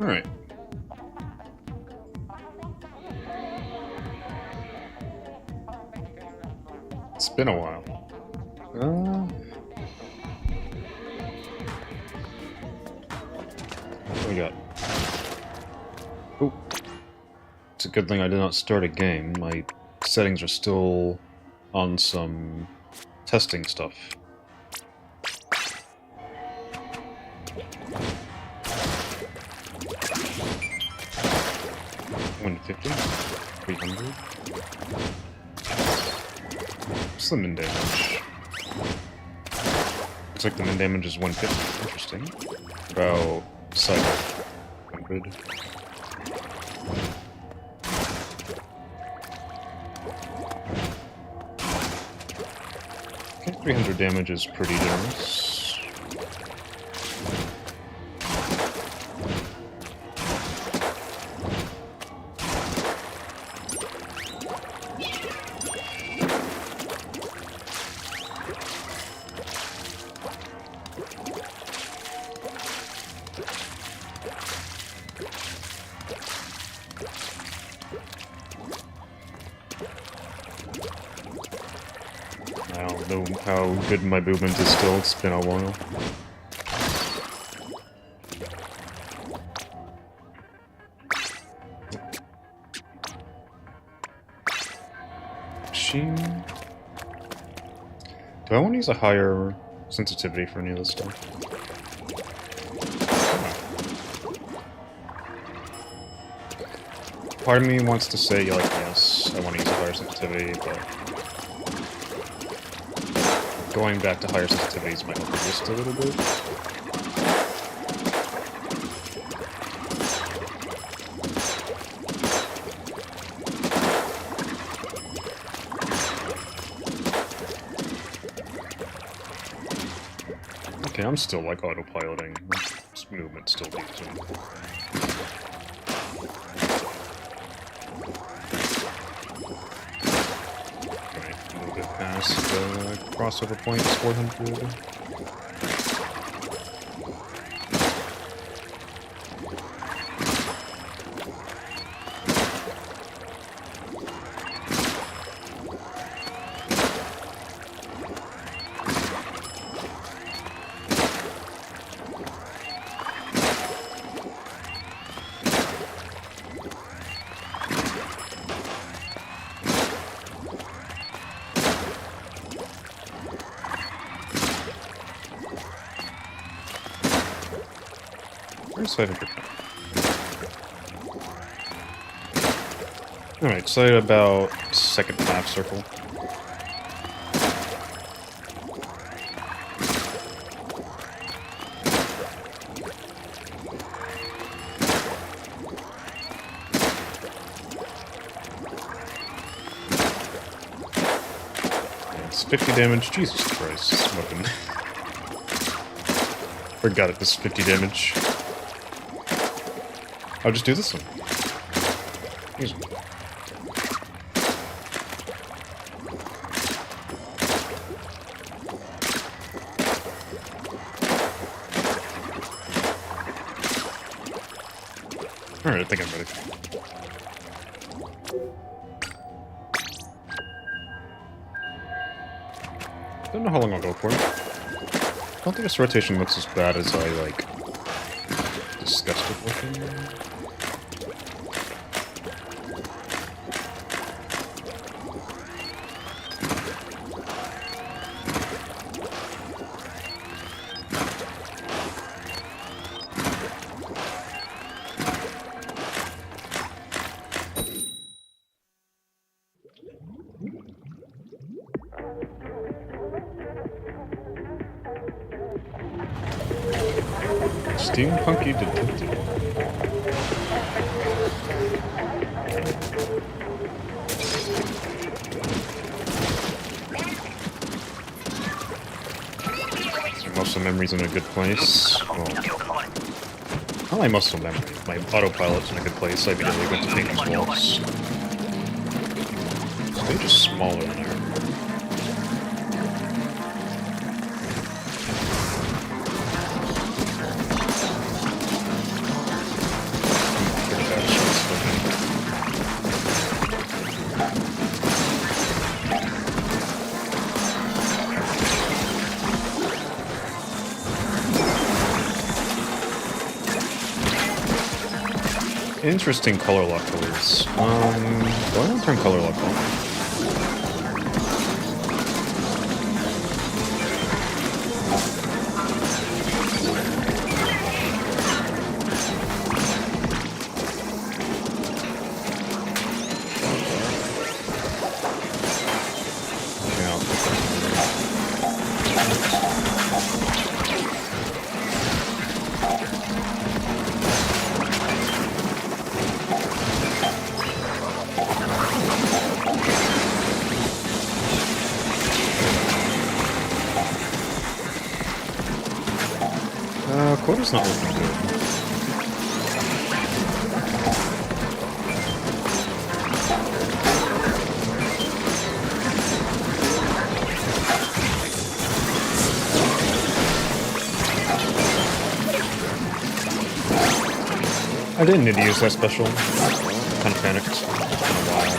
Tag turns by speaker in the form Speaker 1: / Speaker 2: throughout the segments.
Speaker 1: Alright. It's been a while. What do we got? Oh. It's a good thing I did not start a game. My settings are still on some testing stuff. $150? 300? What's the min damage? Looks like the min damage is 150. Interesting. About side 100. Okay, 300 damage is pretty generous. I don't know how good my movement is still, it's been a while. Machine... Do I want to use a higher sensitivity for any of this stuff? Part of me wants to say, like, yes, I want to use a higher sensitivity, but... going back to higher sensitivities might help just a little bit. Okay, I'm still like autopiloting. This movement's still decent. Past the crossover point is 400. Where's 500? Alright, so about second half circle. Yeah, it's 50 damage. Jesus Christ, this weapon. Forgot it was 50 damage. I'll just do this one. Easy. Alright, I think I'm ready. Don't know how long I'll go for. I don't think this rotation looks as bad as I, like, discussed it with him. Steampunky detective. Muscle memory's in a good place. Well, not my muscle memory. My autopilot's in a good place. I immediately went to paint these walls. They're just smaller in there. interesting color lock colors. Do I want to turn color lock on? Yeah, I'll put that quota's not looking good. I didn't need to use that special. Kind of panicked. It's been a while.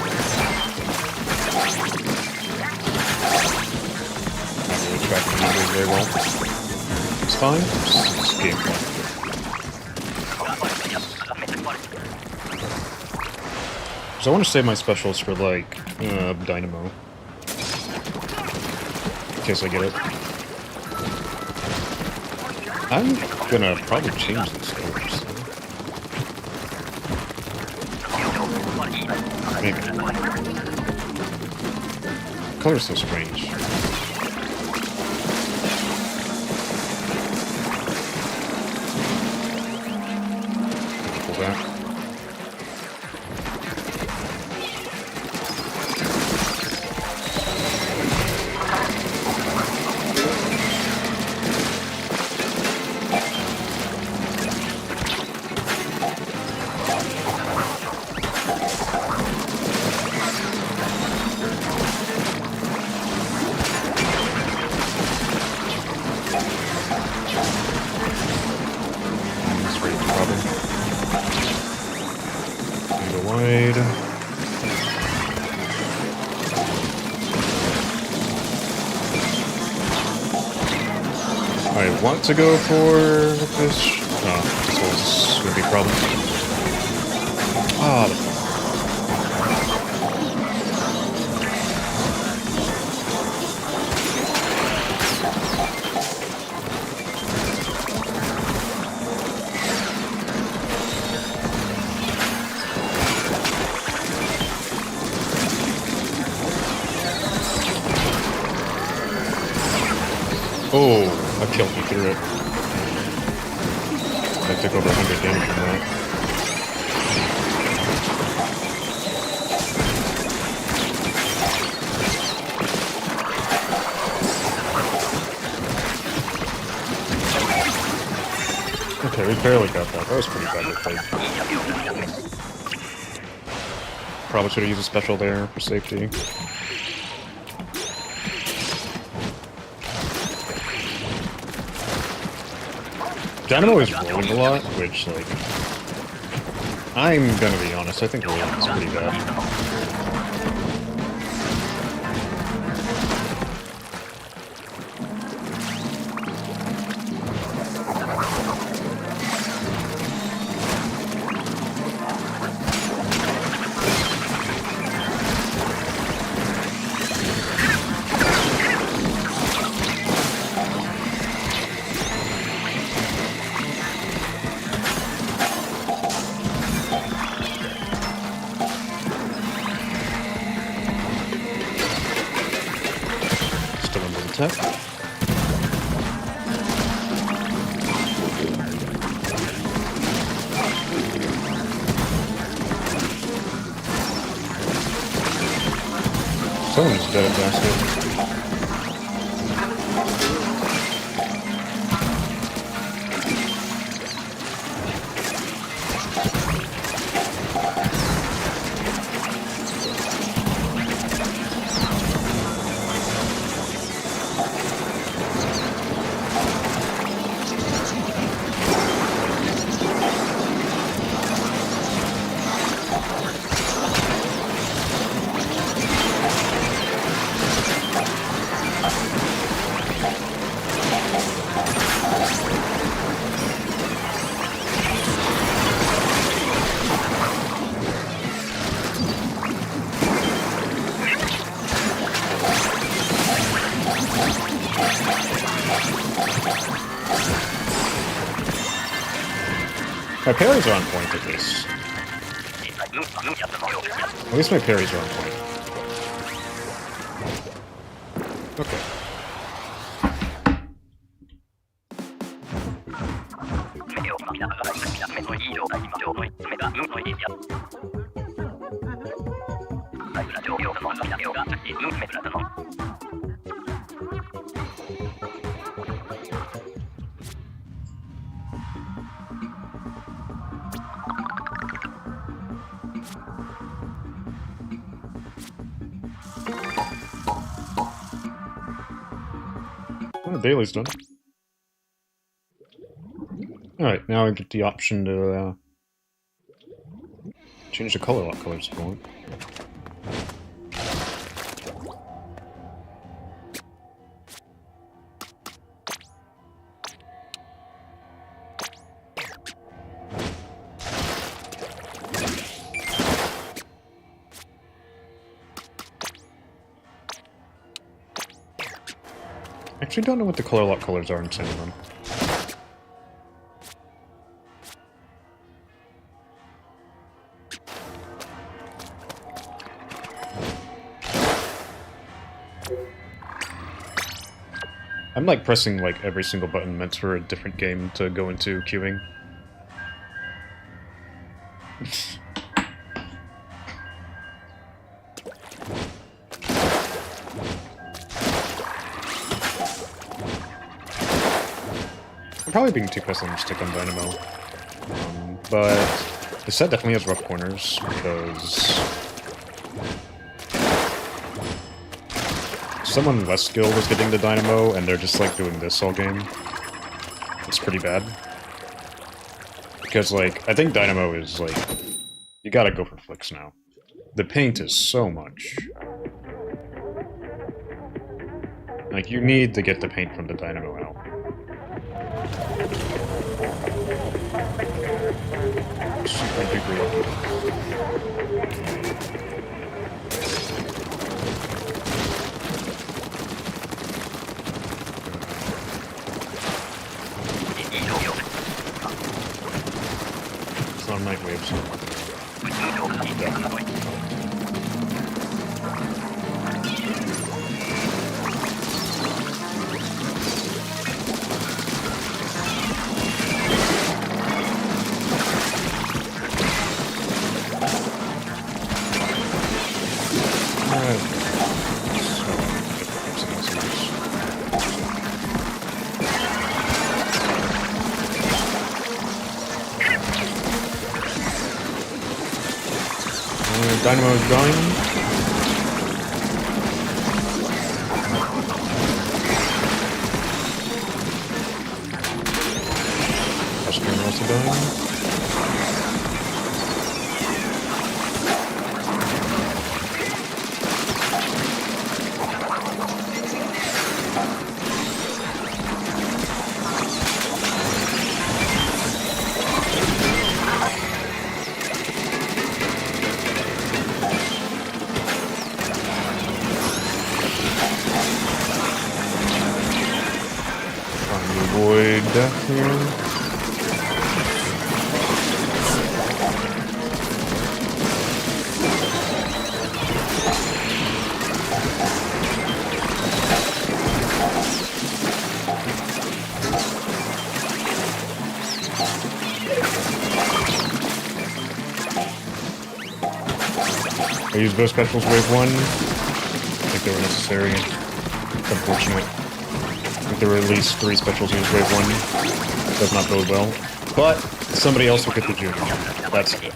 Speaker 1: Not really tracking the numbers very well. It's fine. It's gameplay. So I want to save my specials for, like, Dynamo. In case I get it. I'm gonna probably change these colors. Maybe. The color's so strange. Pull back. Wide. I want to go for this. Oh, this was gonna be a problem. Ah, oh, that killed me through it. I took over 100 damage from that. Okay, we barely got that. That was pretty badly played. Probably should have used a special there for safety. Dynamo is rolling a lot, which, like, I'm gonna be honest, I think rolling is pretty bad. Still under attack. Someone's dead at basket. My parries are on point, at least. At least my parries are on point. Okay. Oh, the daily's done. Alright, now I get the option to change the color lock colors if you want. I actually don't know what the color lock colors are in Salmon Run. I'm like pressing like every single button meant for a different game to go into queuing. I'm probably being too pessimistic on Dynamo. But the set definitely has rough corners, because someone less skilled is getting the Dynamo, and they're just like doing this all game. It's pretty bad. Because, like, I think Dynamo is, like, you gotta go for flicks now. The paint is so much. Like, you need to get the paint from the Dynamo out. Super degree. It's on night waves. Dynamo is going. Streamer also going. Avoid death here. I used those specials wave 1. I think they were necessary. It's unfortunate. There were at least 3 specials used wave 1. Does not bode well. But somebody else will get the Junior. That's good.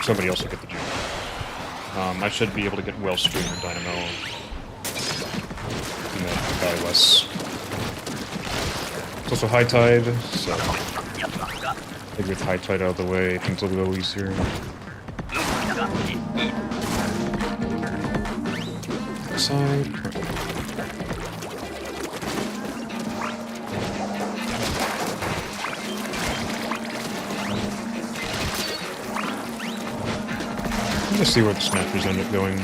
Speaker 1: Somebody else will get the Junior. I should be able to get well Screamer Dynamo. And then die less. It's also High Tide, so maybe with High Tide out of the way, things will be a little easier. Side. Let's see where the snappers end up going.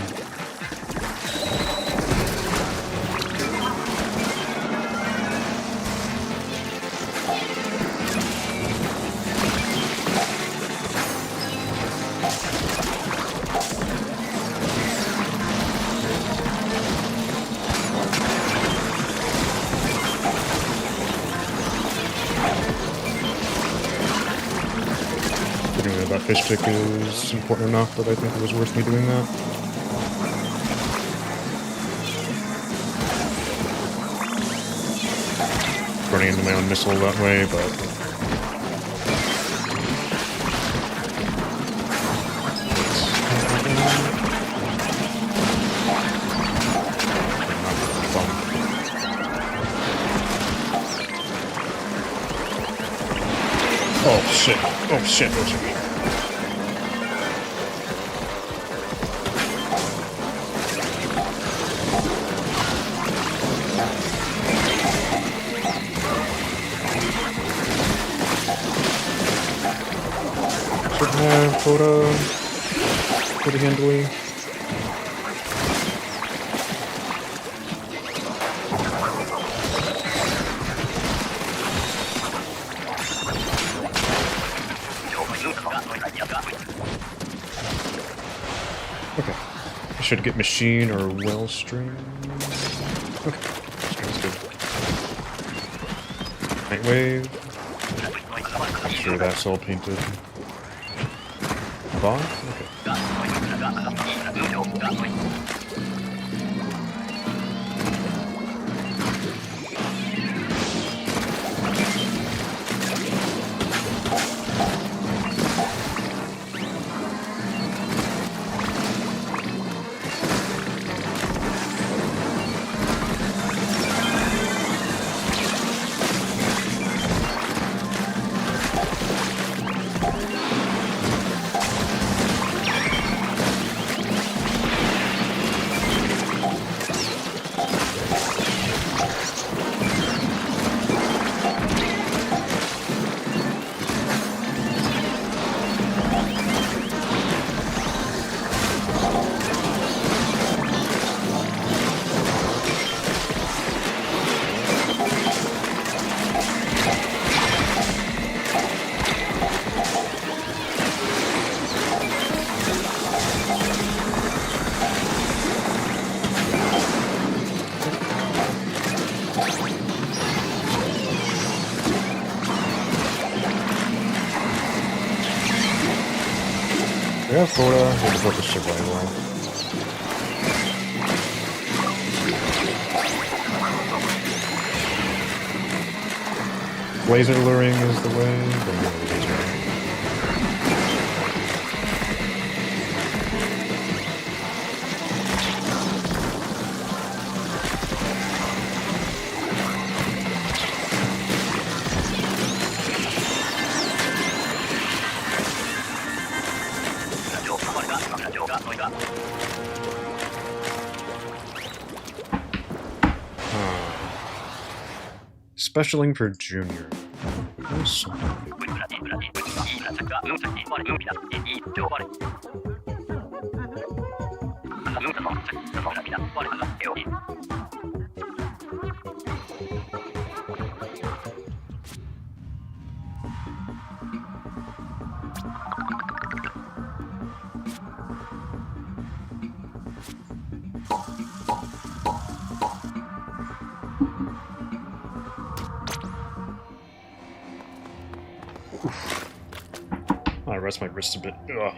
Speaker 1: Anyway, that fish stick is important enough that I think it was worth me doing that. Running into my own missile that way, but... Oh shit, oh shit, oh shit. Should have quota pretty handily. Okay. I should get machine or well stream. Okay. That's good. Night wave. Make sure that's all painted. Bond? Okay. Yeah, quota. Need to focus survival. Laser luring is the way. Specialing for Junior. Nice. I rest my wrists a bit. Ugh.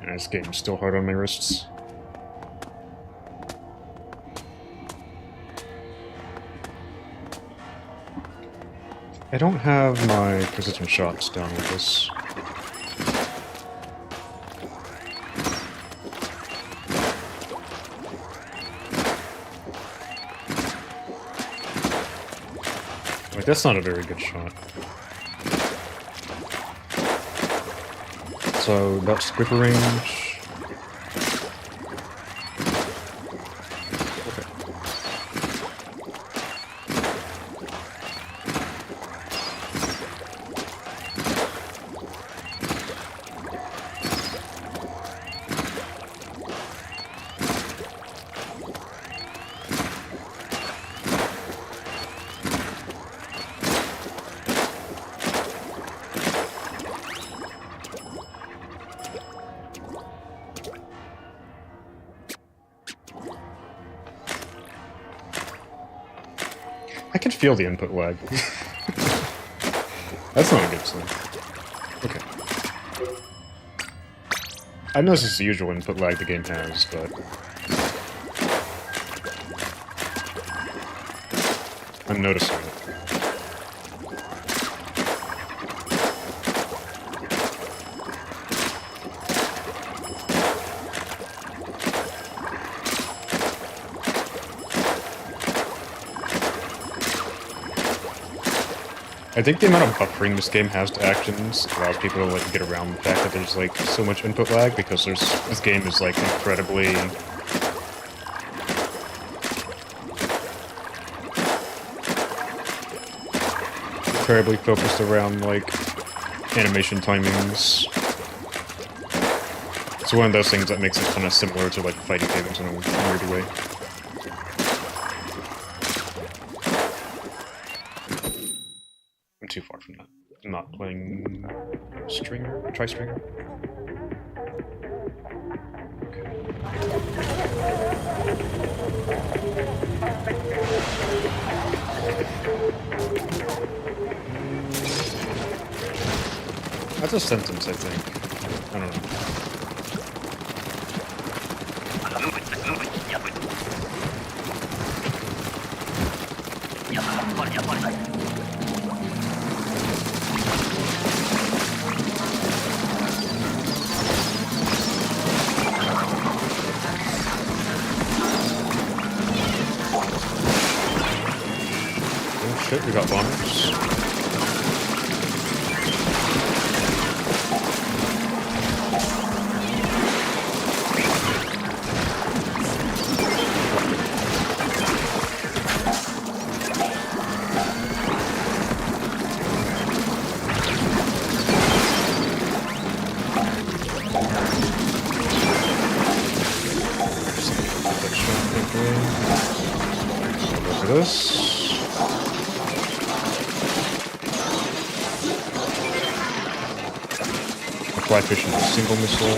Speaker 1: Yeah, this game's still hard on my wrists. I don't have my precision shots down with this. Like, that's not a very good shot. So, that's quicker range. I can feel the input lag. That's not a good sign. Okay. I know this is the usual input lag the game has, but... I'm noticing it. I think the amount of buffering this game has to actions allows people to like get around the fact that there's like so much input lag because this game is like incredibly focused around like animation timings. It's one of those things that makes it kind of similar to like fighting games in a weird way. I'm too far from that. I'm not playing Stringer, Tri-Stringer. That's a sentence, I think. I don't know. Oh shit, we got bombers. This. A fly fish and a single missile.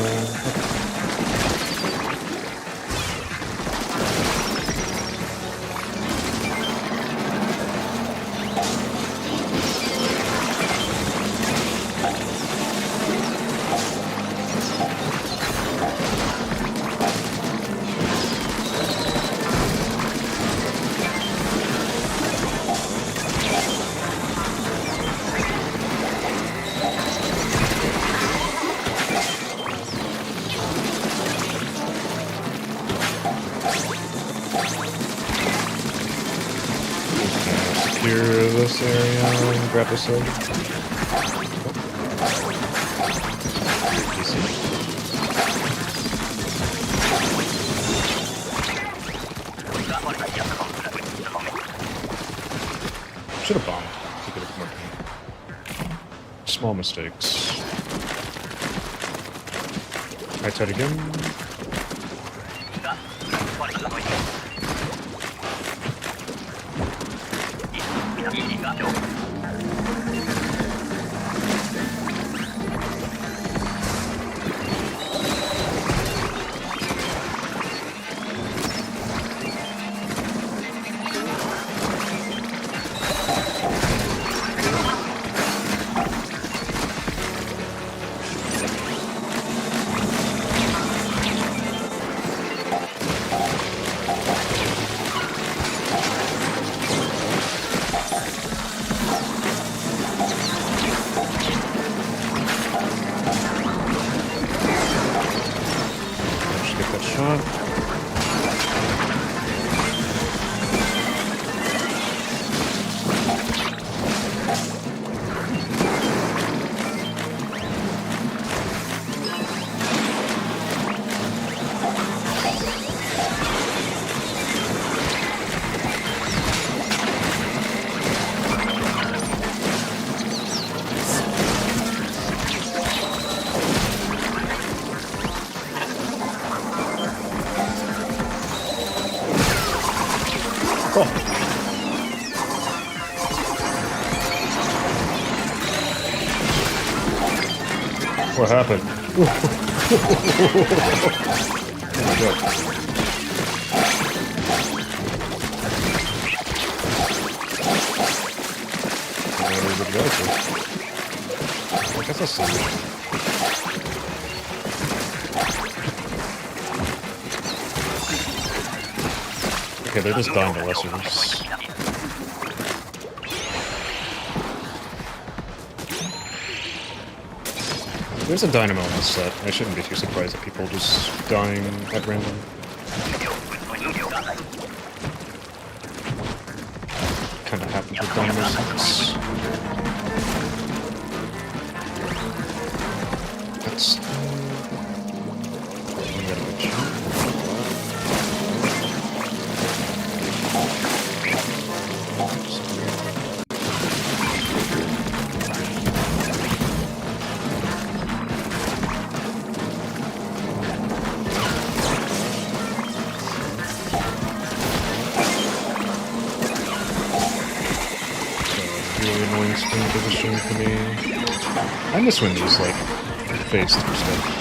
Speaker 1: Secure this area and grab this egg. Should have bombed. Small mistakes. Right side again. Oh. What happened? Oh my God. to. I guess I'll see. Okay, they're just dying to lessers. There's a dynamo in this set. I shouldn't be too surprised at people just dying at random. Kinda happens with dynamo sets. That's... really annoying spin position for me. I miss when these, like, phase through stuff.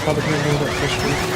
Speaker 2: Probably gonna do that fish food.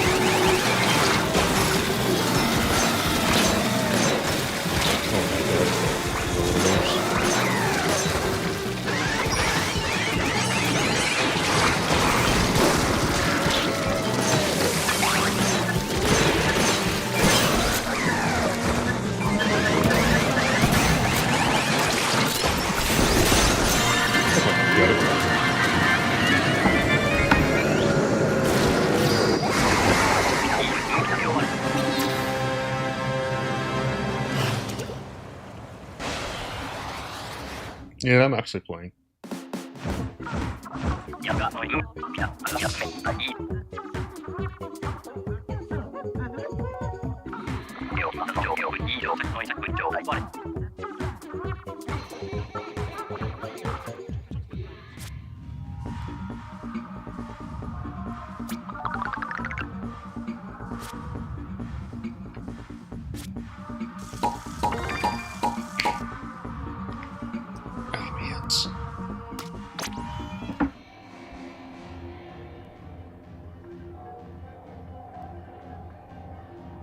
Speaker 1: Yeah, I'm actually playing.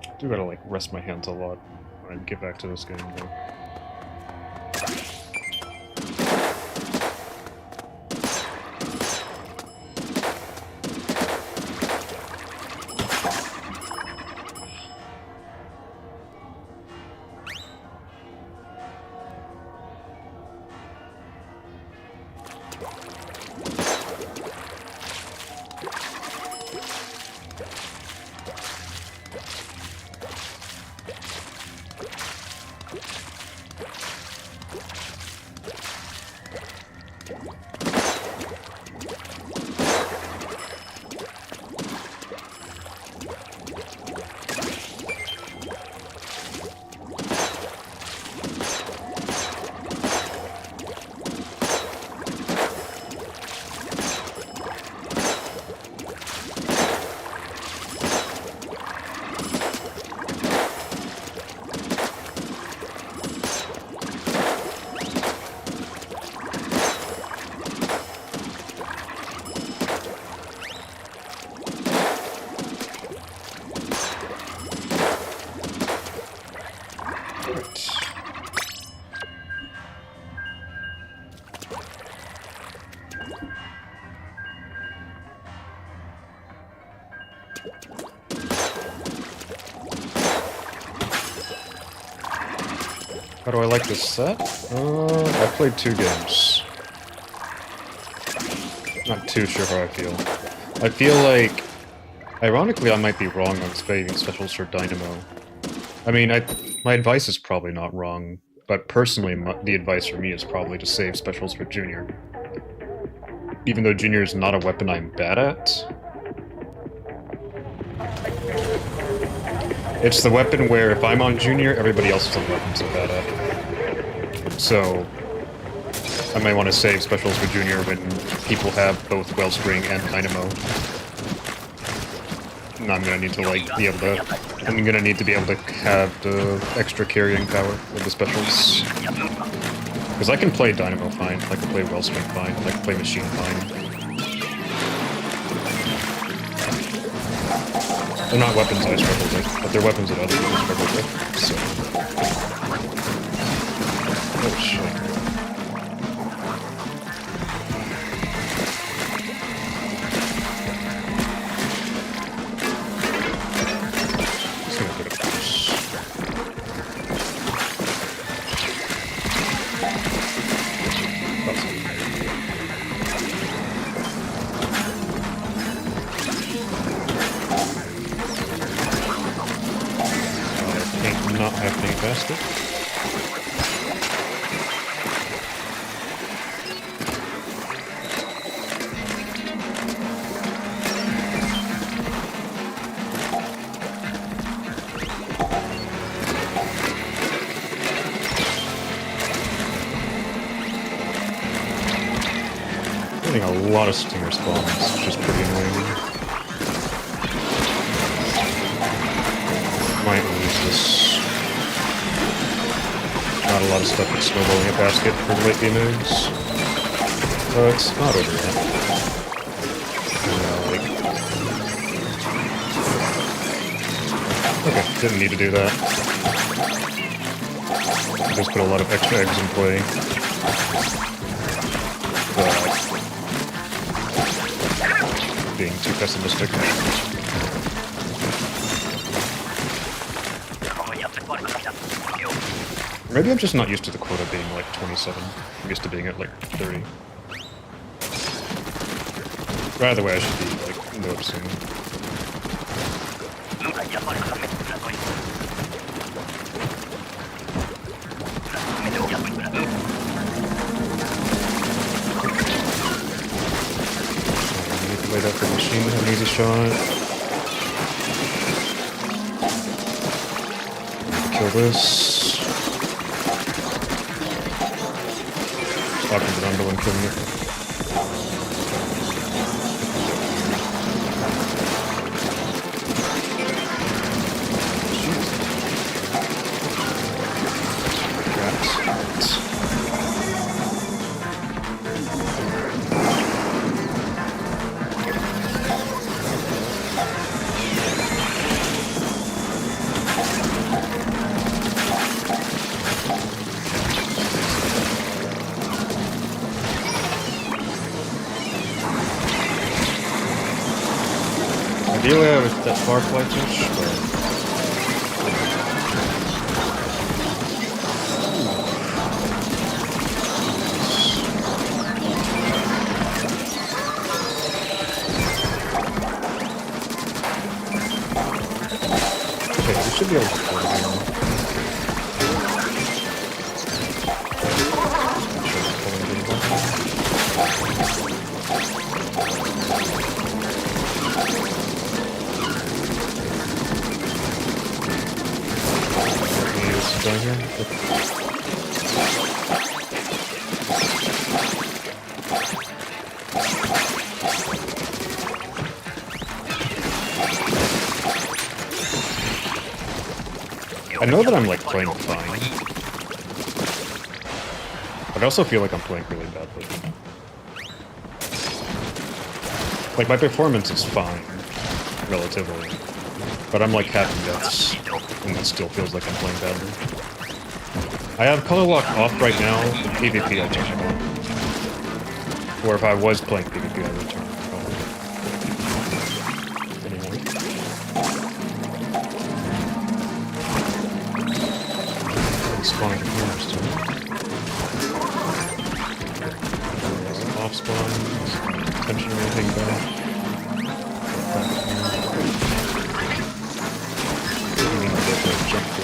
Speaker 1: I do gotta like rest my hands a lot when I get back to this game though. Right. How do I like this set? I played 2 games. Not too sure how I feel. I feel like, ironically, I might be wrong on saving specials for Dynamo. I mean, my advice is probably not wrong, but personally, the advice for me is probably to save specials for Junior. Even though Junior is not a weapon I'm bad at. It's the weapon where if I'm on Junior, everybody else is on weapons I'm bad at. So, I might want to save specials for Junior when people have both Wellspring and Dynamo. And I'm gonna need to, like, be able to... I'm gonna need to be able to have the extra carrying power of the specials. Because I can play Dynamo fine, I can play Wellspring fine, I can play Machine fine. They're not weapons I struggle with, but they're weapons that other people struggle with, so... Oh shit. Just gonna put it first. Not happening faster. Getting a lot of stinger spawns, which is pretty annoying. Might lose this. Not a lot of stuff with snowballing a basket for late game moves. But it's not over yet. Okay, didn't need to do that. Just put a lot of extra eggs in play. Being too pessimistic. Maybe I'm just not used to the quota being like 27. I'm used to being at like 30. Either way, I should be like noticing. Wait up for the machine to have an easy shot. Kill this. Stop him, but I'm the one killing it. Ideally, I would that Firefly touch, but... Okay, we should be able to pull it now. Down here. I know that I'm like playing fine, but I also feel like I'm playing really badly. Like my performance is fine, relatively, but I'm like half deaths, and it still feels like I'm playing badly. I have color lock off right now. In PvP, I turn it on. Or if I was playing PvP, I would turn it on. Anyway. Spawning here still. Off spawn. Attention or anything back. Jump to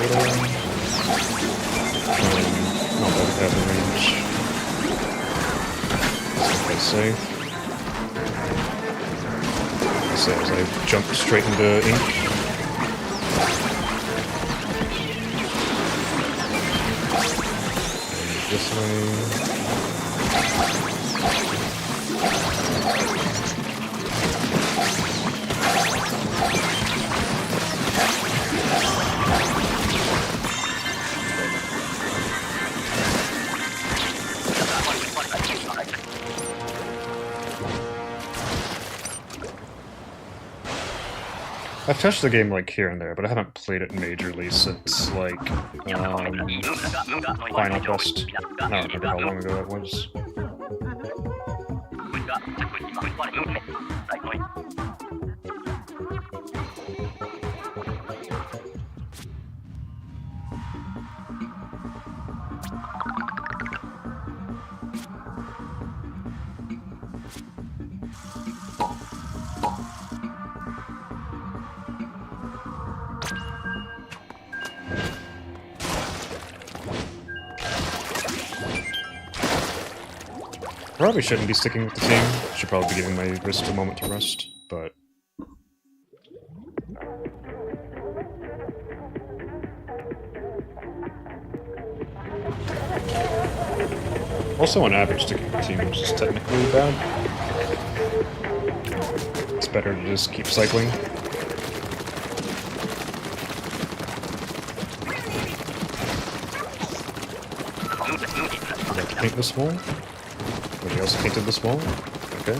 Speaker 1: forward. Not that we have the range. Safe. So as I jump straight into ink. And this way. I've touched the game like here and there, but I haven't played it majorly since like Final Quest. I don't remember how long ago it was. Probably shouldn't be sticking with the team. Should probably be giving my wrist a moment to rest, but... Also, on average, sticking with teams is technically bad. It's better to just keep cycling. I'd like to paint this wall. Nobody else painted this wall? Okay.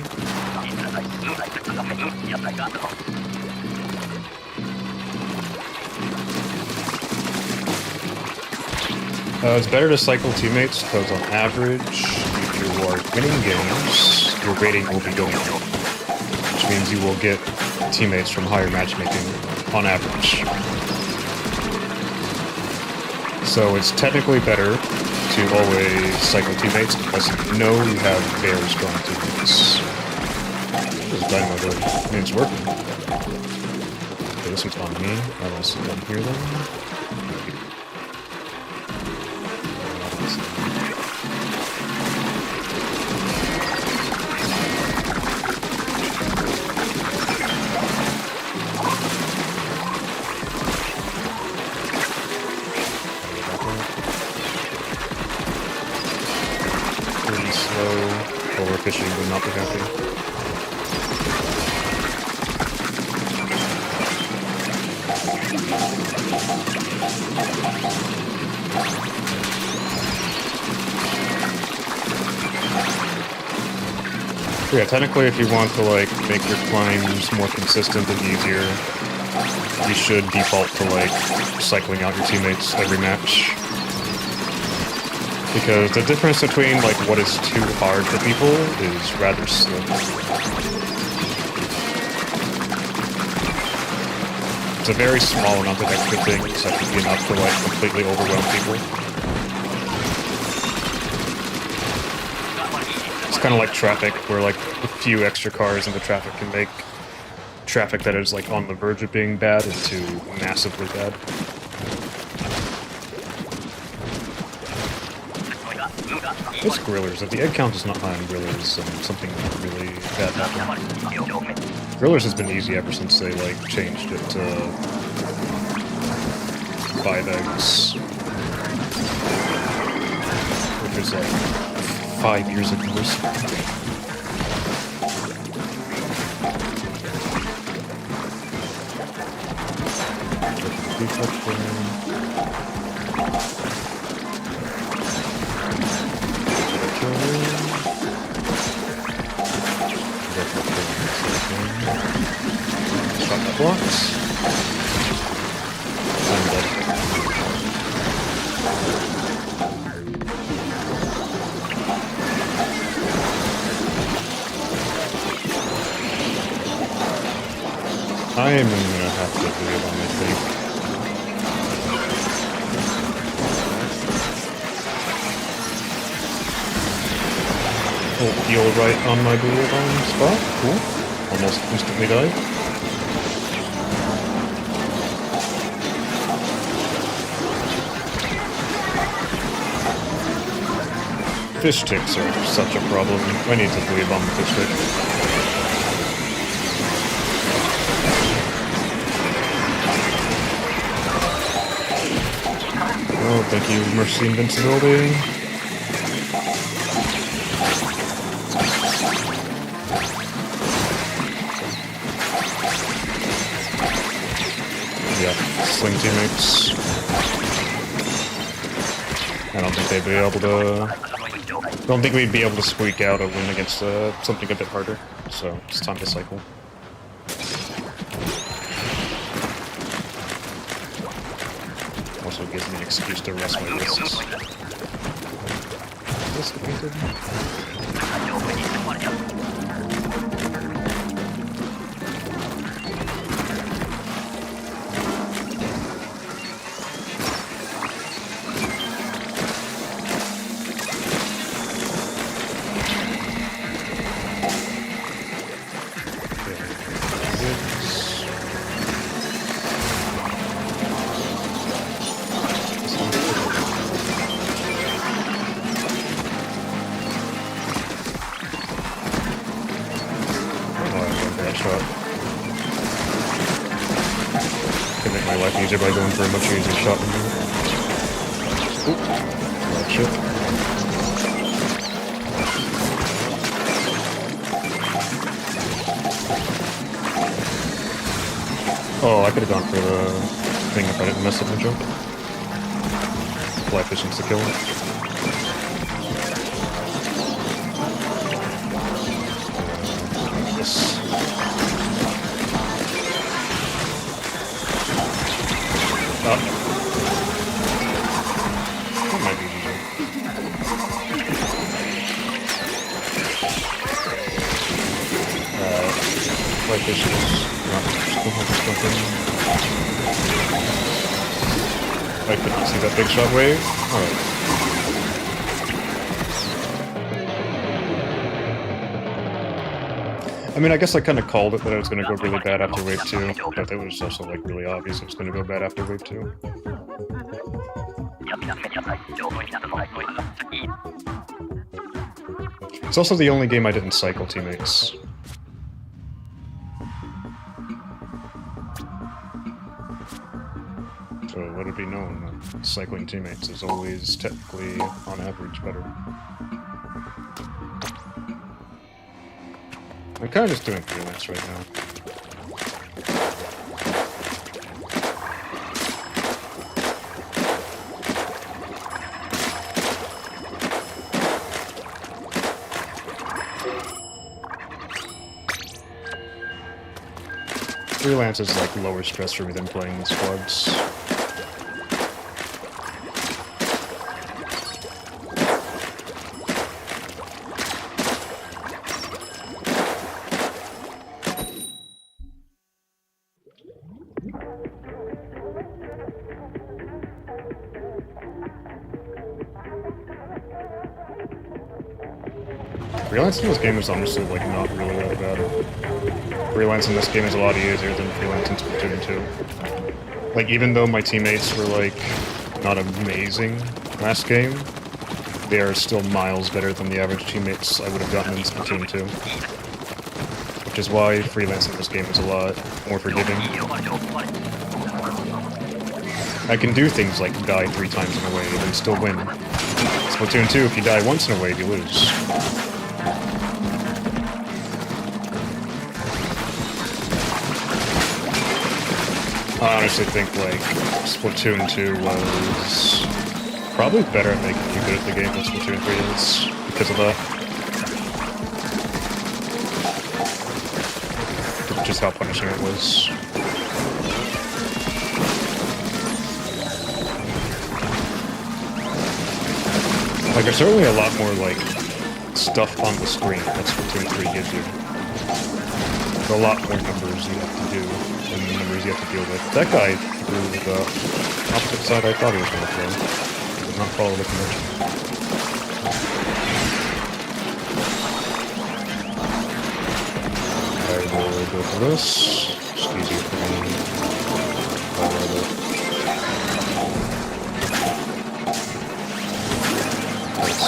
Speaker 1: It's better to cycle teammates because on average, if you are winning games, your rating will be going up. Which means you will get teammates from higher matchmaking on average. So it's technically better to always cycle teammates because you know you have very strong teammates. This is dynamo though. I mean, it's working. Okay, this one's on me. I'll also come here then. Fishing would not be happy. Yeah, technically if you want to like make your climbs more consistent and easier, you should default to like cycling out your teammates every match. Because the difference between like what is too hard for people is rather slim. It's a very small amount of extra things that should be enough to like completely overwhelm people. It's kind of like traffic, where like a few extra cars in the traffic can make traffic that is like on the verge of being bad into massively bad. It's grillers. If the egg count is not high on grillers, something really bad happened. Grillers has been easy ever since they, like, changed it to 5 eggs. Which is, like, 5 years ago or so. Shot the blocks. I'm dead. I am gonna have to do it on my tape. Oh, heal right on my blue bomb spot. Cool. Almost instantly died. Fish ticks are such a problem. I need to blue bomb the fish tick. Oh, thank you, Mercy Invincibility. Yeah, sling teammates. I don't think they'd be able to... I don't think we'd be able to squeak out a win against something a bit harder, so it's time to cycle. Also gives me an excuse to rest my wrists. What's the painted? Can make my life easier by going for a much easier shot than you. Oop. Oh, shit. Oh, I could have gone for the thing if I didn't mess up my jump. Fly fishing's the kill. Yes. Oh. That might be easy. Fly fish is not jumping. I could not see that big shot wave. Alright. I mean, I guess I kind of called it that it was going to go really bad after wave 2, but it was also, like, really obvious it was going to go bad after wave 2. It's also the only game I didn't cycle teammates. So let it be known that cycling teammates is always technically, on average, better. I'm kind of just doing freelance right now. Freelance is like lower stress for me than playing in squads. Freelance in this game is honestly, like, not really that bad. Freelance in this game is a lot easier than freelance in Splatoon 2. Like, even though my teammates were, like, not amazing last game, they are still miles better than the average teammates I would have gotten in Splatoon 2. Which is why freelancing this game is a lot more forgiving. I can do things like die 3 times in a wave and still win. Splatoon 2, if you die once in a wave, you lose. I honestly think, like, Splatoon 2 was probably better at making you good at the game than Splatoon 3 is because of that. Just how punishing it was. Like, there's certainly a lot more, like, stuff on the screen that Splatoon 3 gives you. There's a lot more numbers you have to do than the numbers you have to deal with. That guy threw the opposite side I thought he was going to throw. He did not follow the convention. I will go for this. Just easier for me.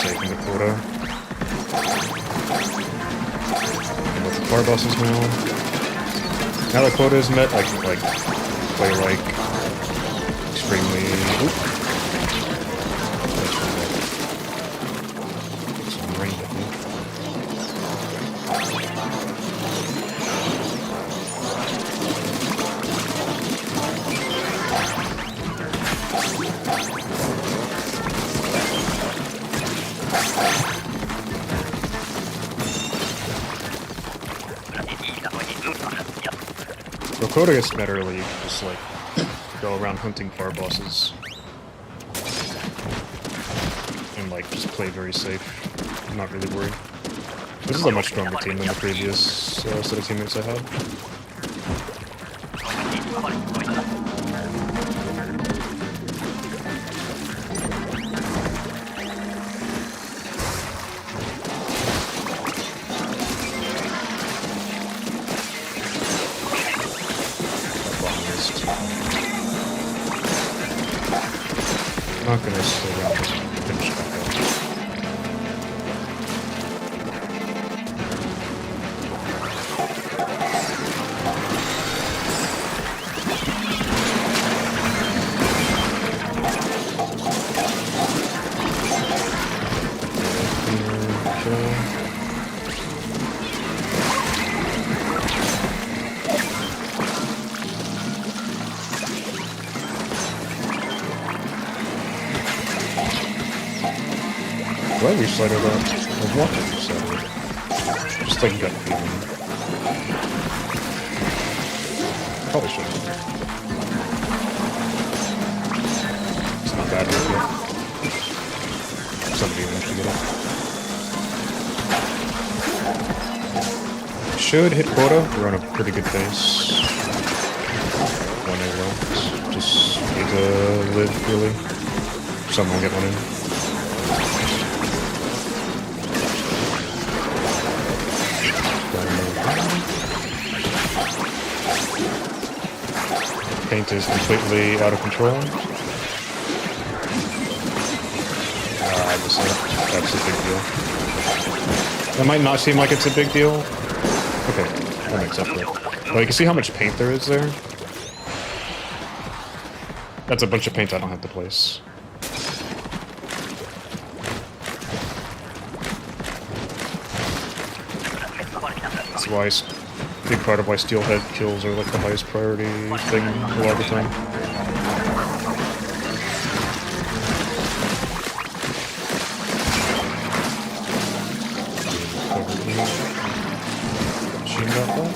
Speaker 1: Saving the quota. And with the bar bosses now. Now the quota is met, I can like play like extremely. Oop. Get some rain at me. Quota gets met early, you can just like go around hunting far bosses. And like just play very safe. I'm not really worried. This is a much stronger team than the previous set of teammates I had. I'm not gonna stay around this finish back up. Do I recycle that? I want to recycle it. Just like gut feeling. Probably shouldn't. It's not bad right yet. Somebody eventually get it. Should hit quota. We're on a pretty good pace. 1A left. Just need to live, really. Someone will get one in. Paint is completely out of control. I just think that's a big deal. That might not seem like it's a big deal. Okay, that makes up for it. Well, you can see how much paint there is there. That's a bunch of paint I don't have to place. That's why big part of why steelhead kills are like the highest priority thing a lot of the time. Machine rifle.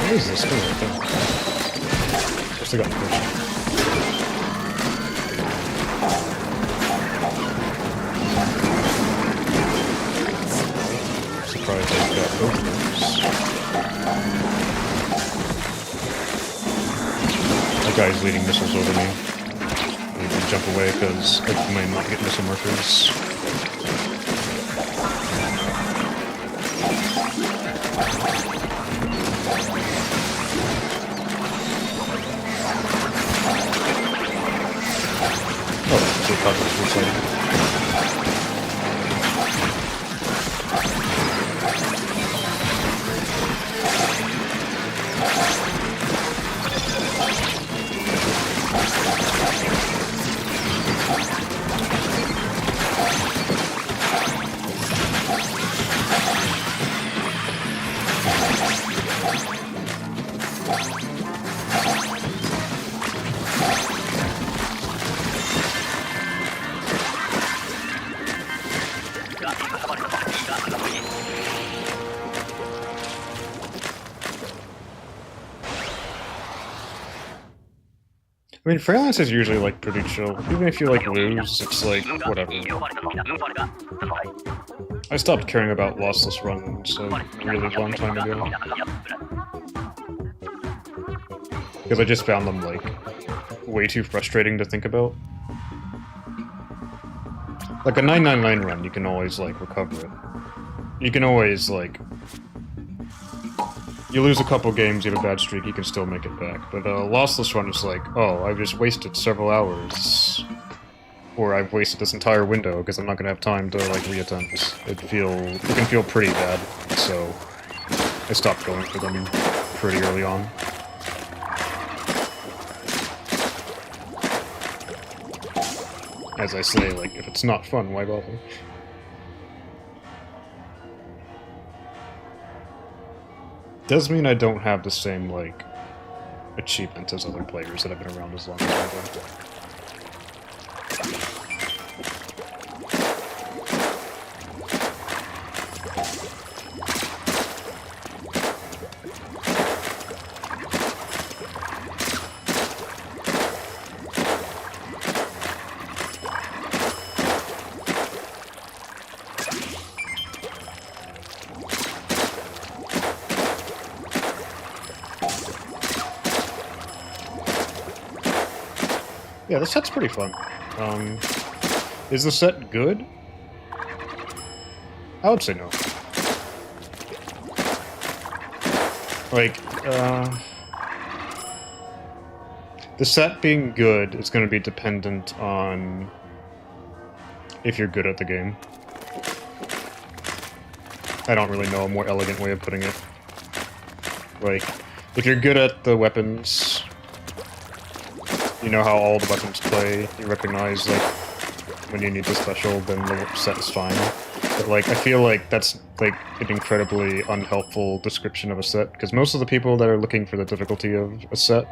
Speaker 1: What is this thing right there? I still got the fish. Surprised I've got both of those. guy's leading missiles over me. I need to jump away because I might not get missile markers. Oh, so cockroach was sighted. I mean, freelance is usually, like, pretty chill. Even if you, like, lose, it's like, whatever. I stopped caring about lossless runs a really long time ago. Because I just found them, like, way too frustrating to think about. Like, a 999 run, you can always, like, recover it. You can always, like... You lose a couple games, you have a bad streak, you can still make it back. But a lossless run is like, oh, I've just wasted several hours. Or I've wasted this entire window because I'm not gonna have time to, like, reattempt. It can feel pretty bad, so I stopped going for them pretty early on. As I say, like, if it's not fun, why bother? Does mean I don't have the same, like, achievement as other players that have been around as long as I have. Yeah, this set's pretty fun. Is the set good? I would say no. Like, the set being good is going to be dependent on if you're good at the game. I don't really know a more elegant way of putting it. Like, if you're good at the weapons, you know how all the weapons play, you recognize, like, when you need the special, then the set is fine. But, like, I feel like that's, like, an incredibly unhelpful description of a set, because most of the people that are looking for the difficulty of a set,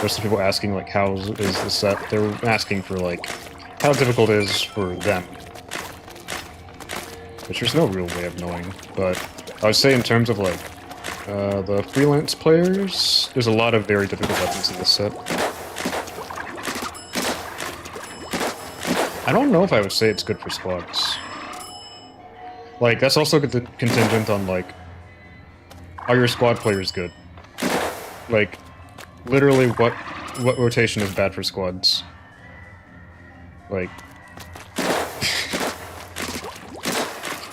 Speaker 1: most of the people asking, like, how is the set, they're asking for, like, how difficult it is for them. Which there's no real way of knowing, but I would say in terms of, like, the freelance players, there's a lot of very difficult weapons in this set. I don't know if I would say it's good for squads. Like, that's also contingent on, like, are your squad players good? Like, literally, what rotation is bad for squads? Like,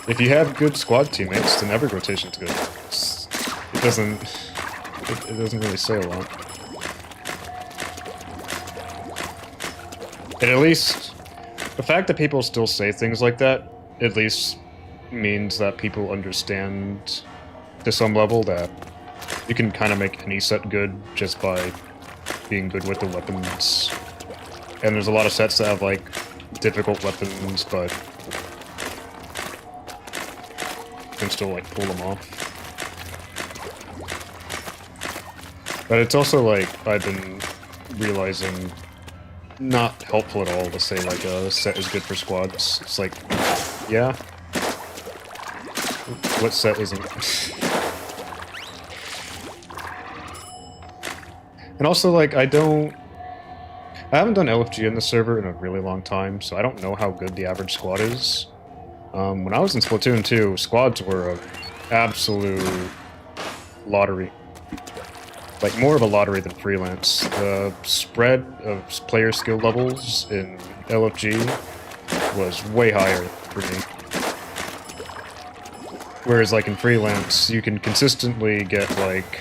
Speaker 1: if you have good squad teammates, then every rotation's good. It doesn't really say a lot. And at least, the fact that people still say things like that, at least means that people understand to some level that you can kind of make any set good just by being good with the weapons. And there's a lot of sets that have, like, difficult weapons, but you can still, like, pull them off. But it's also, like, I've been realizing not helpful at all to say, like, a set is good for squads. It's like, yeah. What set isn't? And also, like, I haven't done LFG in the server in a really long time, so I don't know how good the average squad is. When I was in Splatoon 2, squads were an absolute lottery. like more of a lottery than freelance. The spread of player skill levels in LFG was way higher for me. Whereas like in freelance, you can consistently get like...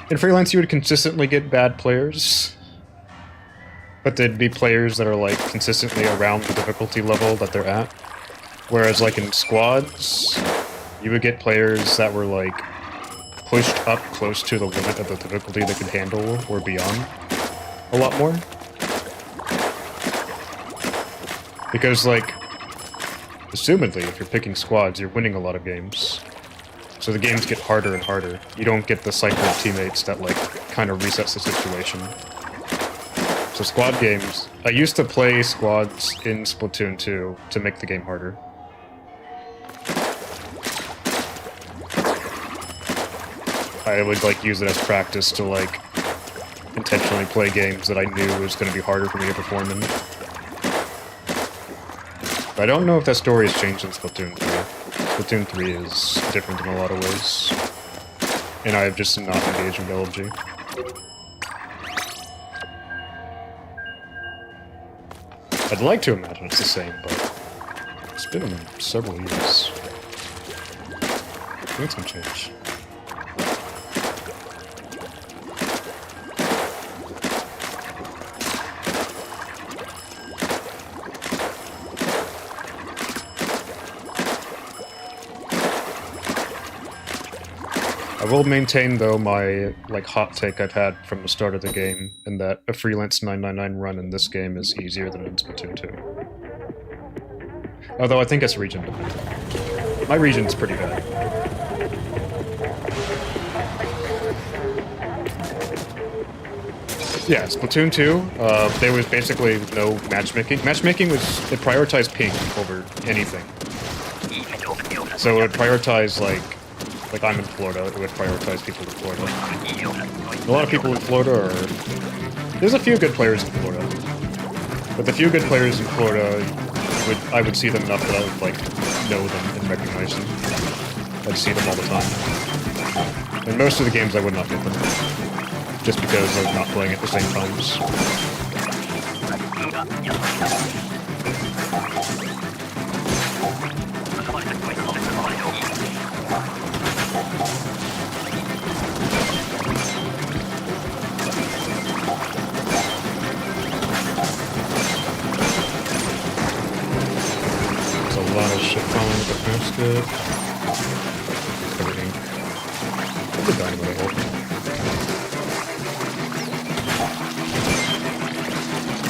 Speaker 1: In freelance, you would consistently get bad players, but they'd be players that are like consistently around the difficulty level that they're at. Whereas like in squads, you would get players that were like pushed up close to the limit of the difficulty they could handle or beyond a lot more. Because like, assumedly, if you're picking squads, you're winning a lot of games. So the games get harder and harder. You don't get the cycle of teammates that like kind of resets the situation. So squad games, I used to play squads in Splatoon 2 to make the game harder. I would like use it as practice to like intentionally play games that I knew was going to be harder for me to perform in. But I don't know if that story has changed in Splatoon 3. Splatoon 3 is different in a lot of ways. And I have just not engaged in LFG. I'd like to imagine it's the same, but it's been several years. Things can change. I will maintain, though, my like hot take I've had from the start of the game, in that a freelance 999 run in this game is easier than in Splatoon 2. Although I think it's region dependent. My region's pretty bad. Yeah, Splatoon 2, there was basically no matchmaking. Matchmaking was, it prioritized ping over anything. So it would prioritize, like I'm in Florida, it would prioritize people in Florida. A lot of people in Florida are... There's a few good players in Florida. But the few good players in Florida, I would see them enough that I would, like, know them and recognize them. I'd see them all the time. In most of the games I would not get them. Just because I was not playing at the same times. There's a lot of shit falling with the basket. Everything. What's the dynamite hold?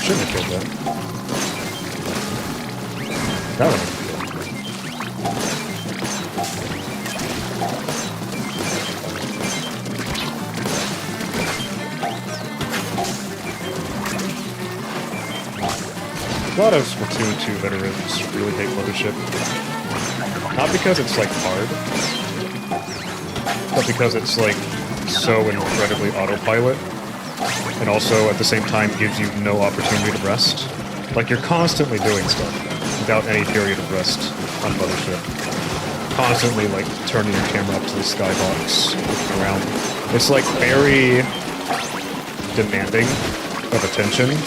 Speaker 1: Shouldn't have killed that. That one. A lot of Splatoon 2 veterans really hate Mothership. Not because it's like hard, but because it's like so incredibly autopilot. And also, at the same time, gives you no opportunity to rest. Like, you're constantly doing stuff without any period of rest on Mothership. Constantly, like, turning your camera up to the skybox, looking around. It's, like, very demanding of attention,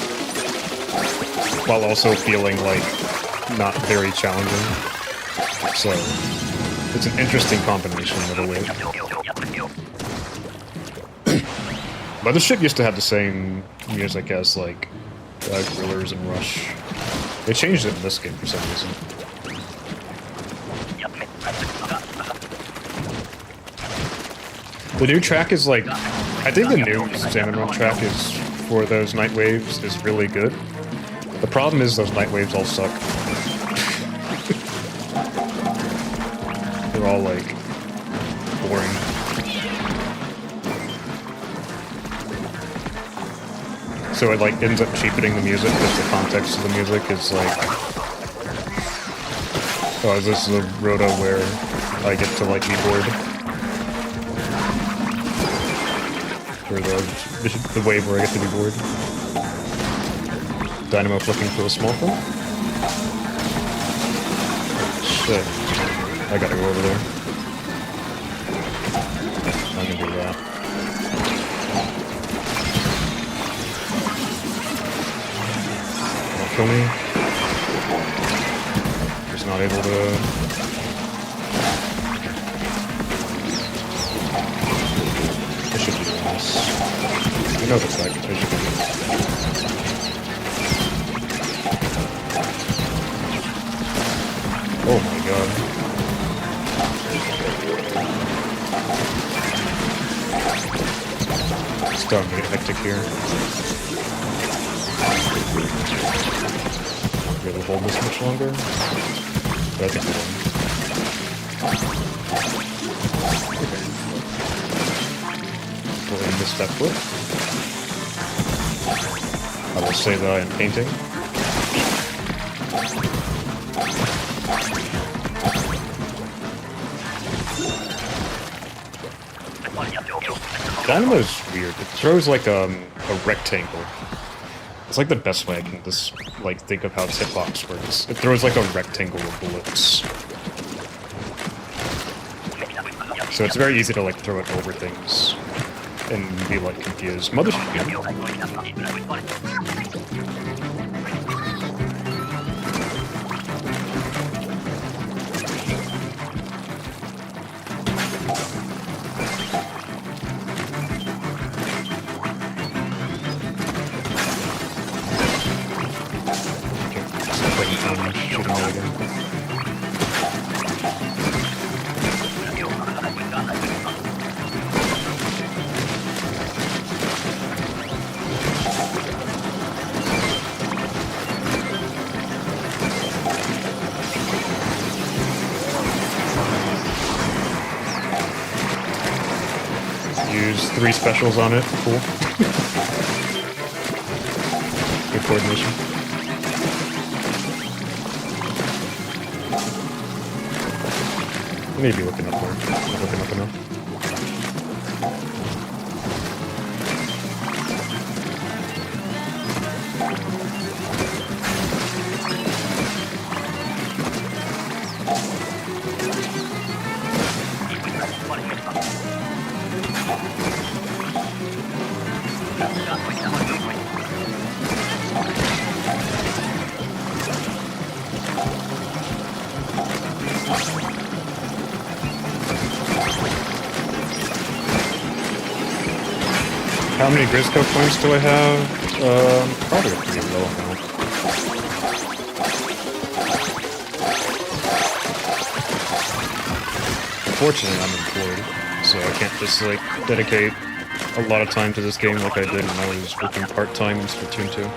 Speaker 1: while also feeling, like, not very challenging. So, it's an interesting combination of a way. Mothership used to have the same music as, like, Grillers and Rush. They changed it in this game for some reason. The new track is, like... I think the new Salmon Run track is, for those night waves, is really good. The problem is those night waves all suck. They're all, like, boring. So it, like, ends up cheapening the music because the context of the music is, like... Oh, this is a rota where I get to, like, be bored. Or the wave where I get to be bored. Dynamo looking for a small thing? Shit. I gotta go over there. kill me. Just not able to... I should be doing this. I know the fact. I should be doing this. Oh my god. It's starting to get hectic here. Be able to hold this much longer? But I think we will. Okay. We'll aim this that foot. I will say that I am painting. Dynamo is weird. It throws like a rectangle. It's like the best way I can just like think of how its hitbox works. It throws like a rectangle of bullets. So it's very easy to like throw it over things and be like confused. Mother Use 3 specials on it. Cool. Good coordination. Maybe looking up more. Not looking up enough. How many Grisco points do I have? Probably a pretty low amount. Fortunately, I'm employed, so I can't just like dedicate a lot of time to this game like I did when I was working part-time in Splatoon 2.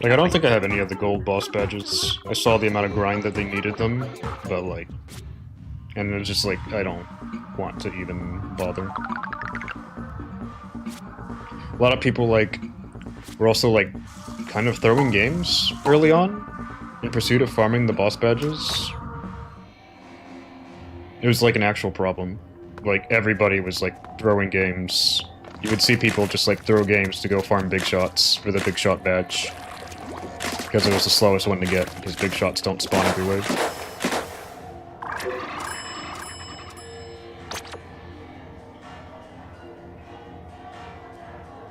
Speaker 1: Like, I don't think I have any of the gold boss badges. I saw the amount of grind that they needed them, but like... And it was just like, I don't want to even bother. A lot of people, like, were also, like, kind of throwing games early on in pursuit of farming the boss badges. It was, like, an actual problem. Like, everybody was, like, throwing games. You would see people just, like, throw games to go farm big shots for the big shot badge. Because it was the slowest one to get, because big shots don't spawn everywhere.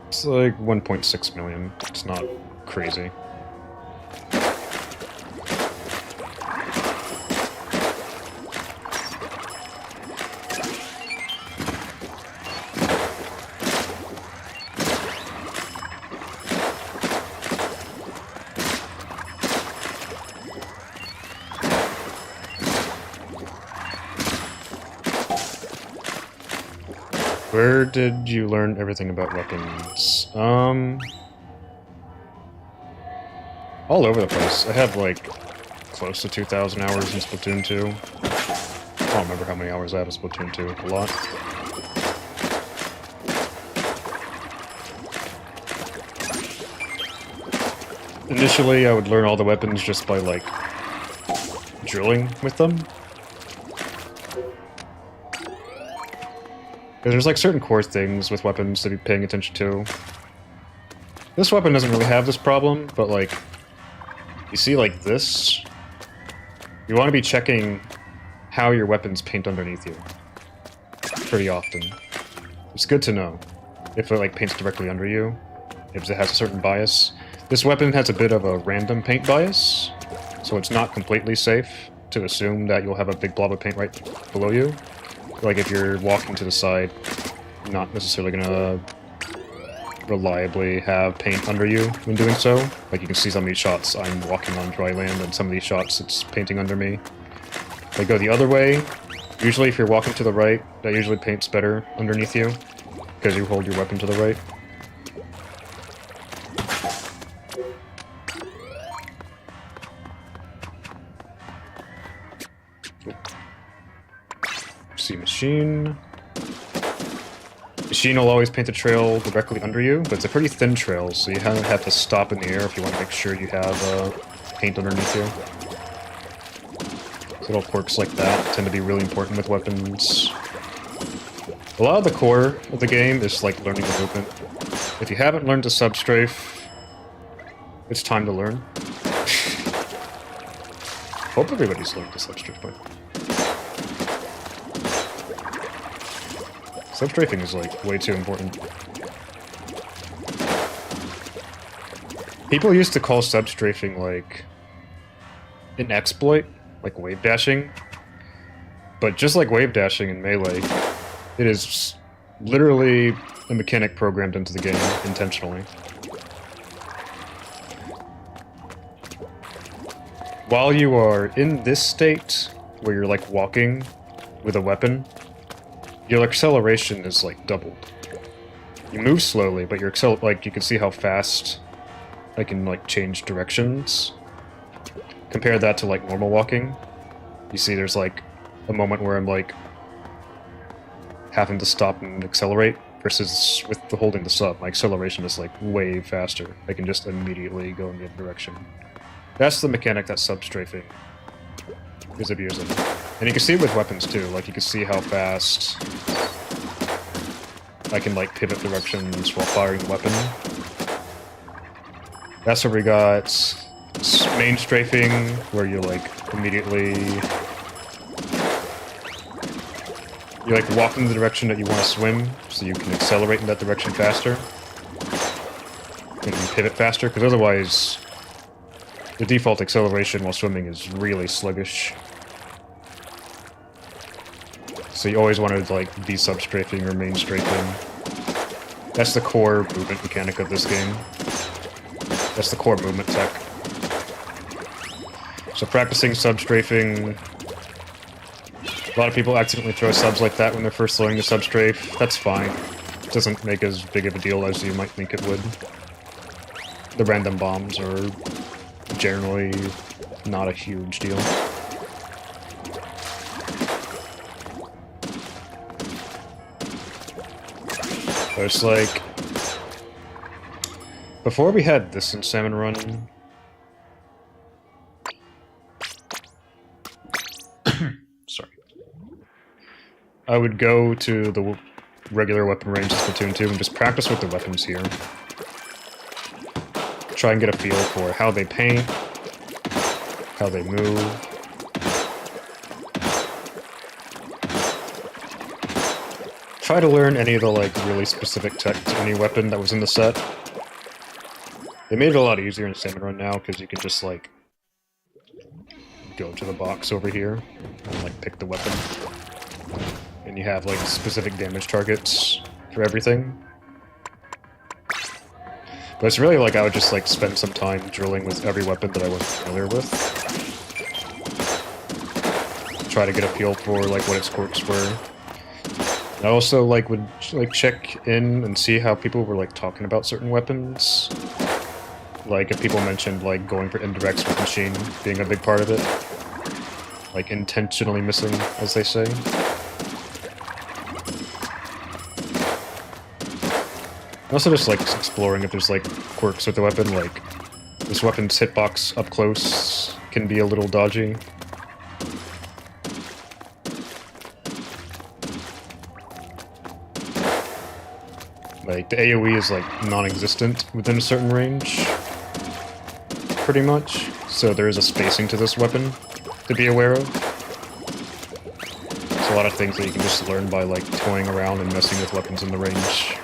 Speaker 1: It's like 1.6 million. It's not crazy. Where did you learn everything about weapons? All over the place. I have like close to 2,000 hours in Splatoon 2. I don't remember how many hours I had in Splatoon 2. A lot. Initially, I would learn all the weapons just by like drilling with them. Because there's like certain core things with weapons to be paying attention to. This weapon doesn't really have this problem, but like, you see like this, you want to be checking how your weapons paint underneath you pretty often. It's good to know if it like paints directly under you, if it has a certain bias. This weapon has a bit of a random paint bias, so it's not completely safe to assume that you'll have a big blob of paint right below you. Like if you're walking to the side, you're not necessarily gonna reliably have paint under you when doing so. Like you can see some of these shots, I'm walking on dry land, and some of these shots it's painting under me. They go the other way. Usually if you're walking to the right, that usually paints better underneath you, because you hold your weapon to the right. See machine. Machine will always paint a trail directly under you, but it's a pretty thin trail, so you have to stop in the air if you want to make sure you have paint underneath you. Little quirks like that tend to be really important with weapons. A lot of the core of the game is like learning the movement. If you haven't learned to substrafe, it's time to learn. Hope everybody's learned to substrafe, but substrafing is like way too important. People used to call substrafing like an exploit, like wave dashing. But just like wave dashing in Melee, it is literally a mechanic programmed into the game intentionally. While you are in this state, where you're like walking with a weapon, your acceleration is like doubled. You move slowly, but your like you can see how fast I can like change directions. Compare that to like normal walking. You see there's like a moment where I'm like having to stop and accelerate, versus with the holding the sub, my acceleration is like way faster. I can just immediately go in the other direction. That's the mechanic that substrafing is abusing. And you can see it with weapons too, like you can see how fast I can like pivot directions while firing the weapon. That's where we got main strafing, where you like immediately you like walk in the direction that you want to swim, so you can accelerate in that direction faster and pivot faster, because otherwise the default acceleration while swimming is really sluggish. So you always want to like be substrafing or main strafing. That's the core movement mechanic of this game. That's the core movement tech. So practicing substrafing, a lot of people accidentally throw subs like that when they're first learning to substrafe. That's fine. It doesn't make as big of a deal as you might think it would. The random bombs are generally not a huge deal. But it's like, before we had this in Salmon Run, sorry, I would go to the regular weapon range of Splatoon 2 and just practice with the weapons here. Try and get a feel for how they paint, how they move. Try to learn any of the like really specific tech to any weapon that was in the set. They made it a lot easier in Salmon Run now, because you can just like go to the box over here and like pick the weapon. And you have like specific damage targets for everything. But it's really like I would just like spend some time drilling with every weapon that I wasn't familiar with. Try to get a feel for like what its quirks were. I also like would like check in and see how people were like talking about certain weapons. Like if people mentioned like going for indirects with machine being a big part of it. Like intentionally missing, as they say. Also just like exploring if there's like quirks with the weapon, like this weapon's hitbox up close can be a little dodgy. Like, the AoE is, like, non-existent within a certain range, pretty much. So there is a spacing to this weapon to be aware of. There's a lot of things that you can just learn by, like, toying around and messing with weapons in the range.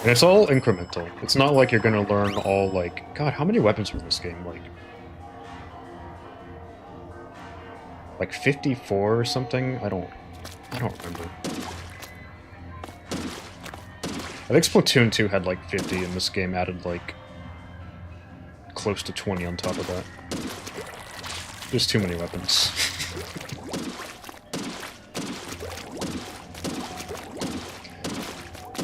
Speaker 1: And it's all incremental. It's not like you're gonna learn all, like... God, how many weapons are in this game? Like 54 or something? I don't remember. I think Splatoon 2 had like 50, and this game added like close to 20 on top of that. There's too many weapons.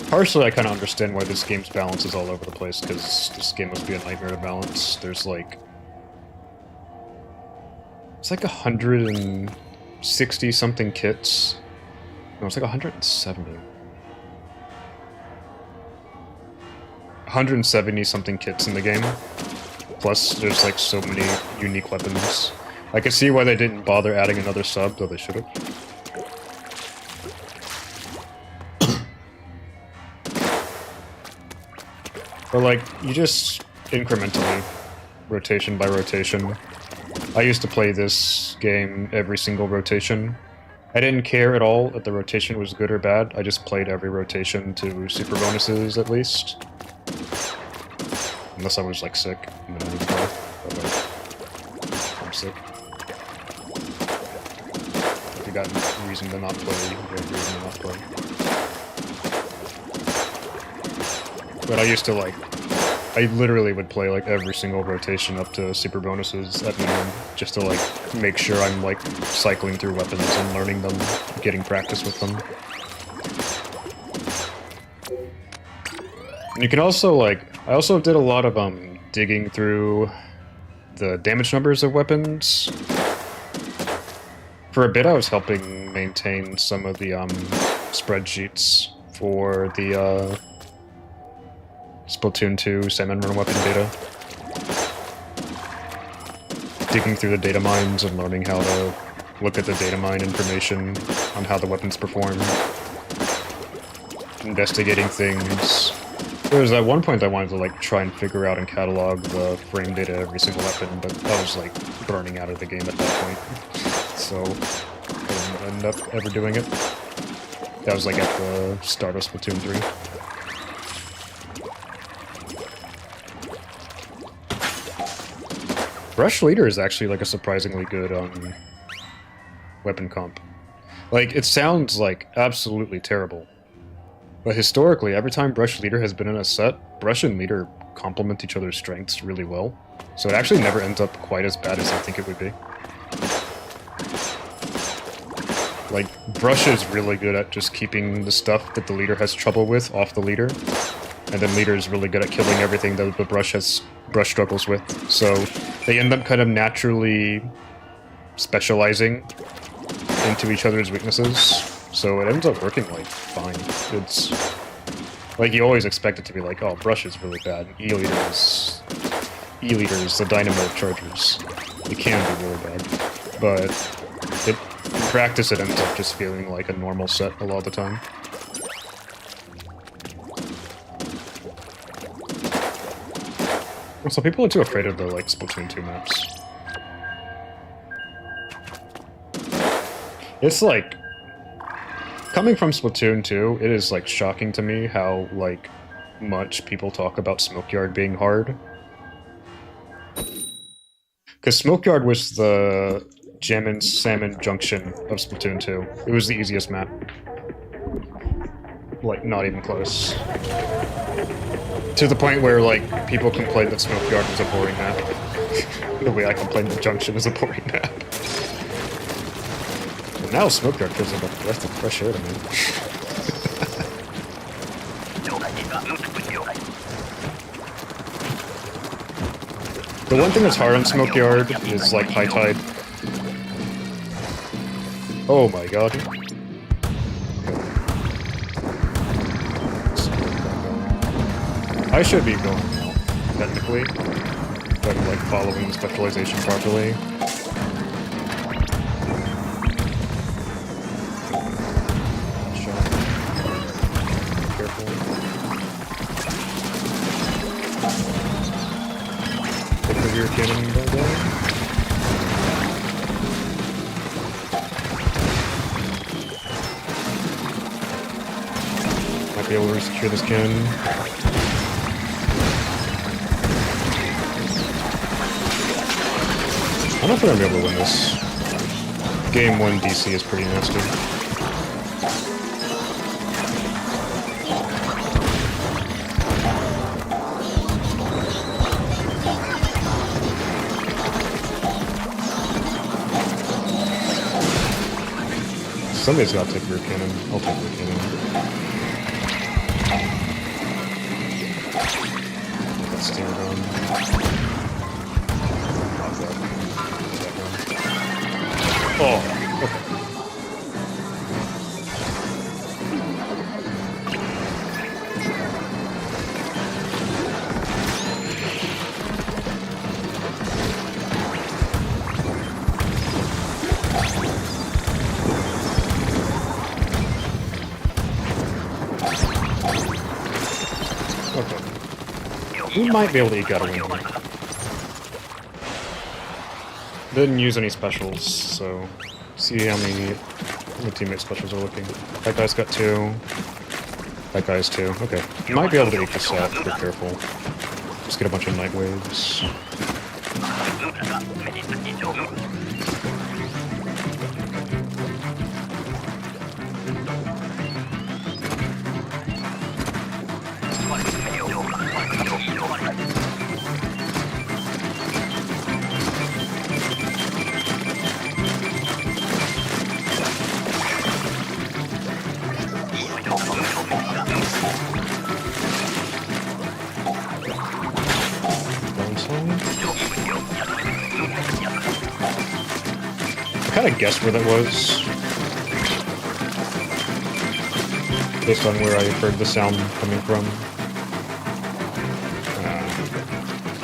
Speaker 1: Partially, I kind of understand why this game's balance is all over the place, because this game must be a nightmare to balance. There's like... It's like 160-something kits. No, it's like 170. 170-something kits in the game. Plus, there's like so many unique weapons. I can see why they didn't bother adding another sub, though they should have. But like, you just incrementally, rotation by rotation. I used to play this game every single rotation. I didn't care at all if the rotation was good or bad, I just played every rotation to super bonuses at least. Unless I was like sick, and then I would play. But like, I'm sick. If you got a reason to not play, you have a reason to not play. But I used to like... I literally would play like every single rotation up to super bonuses at minimum, just to like make sure I'm like cycling through weapons and learning them, getting practice with them. And you can also like, I also did a lot of digging through the damage numbers of weapons. For a bit I was helping maintain some of the spreadsheets for the Splatoon 2 Salmon Run weapon data. Digging through the data mines and learning how to look at the data mine information on how the weapons perform. Investigating things. There was at one point I wanted to like try and figure out and catalog the frame data of every single weapon, but I was like burning out of the game at that point. So I didn't end up ever doing it. That was like at the start of Splatoon 3. Brush Leader is actually like a surprisingly good weapon comp. Like, it sounds like absolutely terrible. But historically, every time Brush Leader has been in a set, Brush and Leader complement each other's strengths really well. So it actually never ends up quite as bad as I think it would be. Like, Brush is really good at just keeping the stuff that the Leader has trouble with off the Leader. And then Leader is really good at killing everything that the Brush struggles with. So they end up kind of naturally specializing into each other's weaknesses. So it ends up working like fine. It's like you always expect it to be like, oh, Brush is really bad. E-Leader is the dynamo of chargers. It can be really bad. But in practice it ends up just feeling like a normal set a lot of the time. So people are too afraid of the, like, Splatoon 2 maps. It's like... Coming from Splatoon 2, it is, like, shocking to me how, like, much people talk about Smokeyard being hard. Because Smokeyard was the Gem and Salmon junction of Splatoon 2. It was the easiest map. Like, not even close. To the point where, like, people complained that Smokeyard was a boring map. The way I complained that Junction is a boring map. But now Smokeyard feels like a breath of fresh air to me. The one thing that's hard on Smokeyard is, like, High Tide. Oh my god. I should be going now, technically, but I'm like following the specialization properly. Shot. Careful. rear cannon bellboy. Might be able to secure this cannon. I don't know if we're gonna be able to win this. Game 1 DC is pretty nasty. Somebody's got to take rear cannon. I'll take rear cannon. Got steer gun. Oh, okay. Okay. We might be able to eke out a win here. Didn't use any specials, so see how many teammate specials are looking. That guy's got 2. That guy's 2. Okay. Might be able to eke this out, be careful. Just get a bunch of night waves. I kind of guessed where that was, based on where I heard the sound coming from.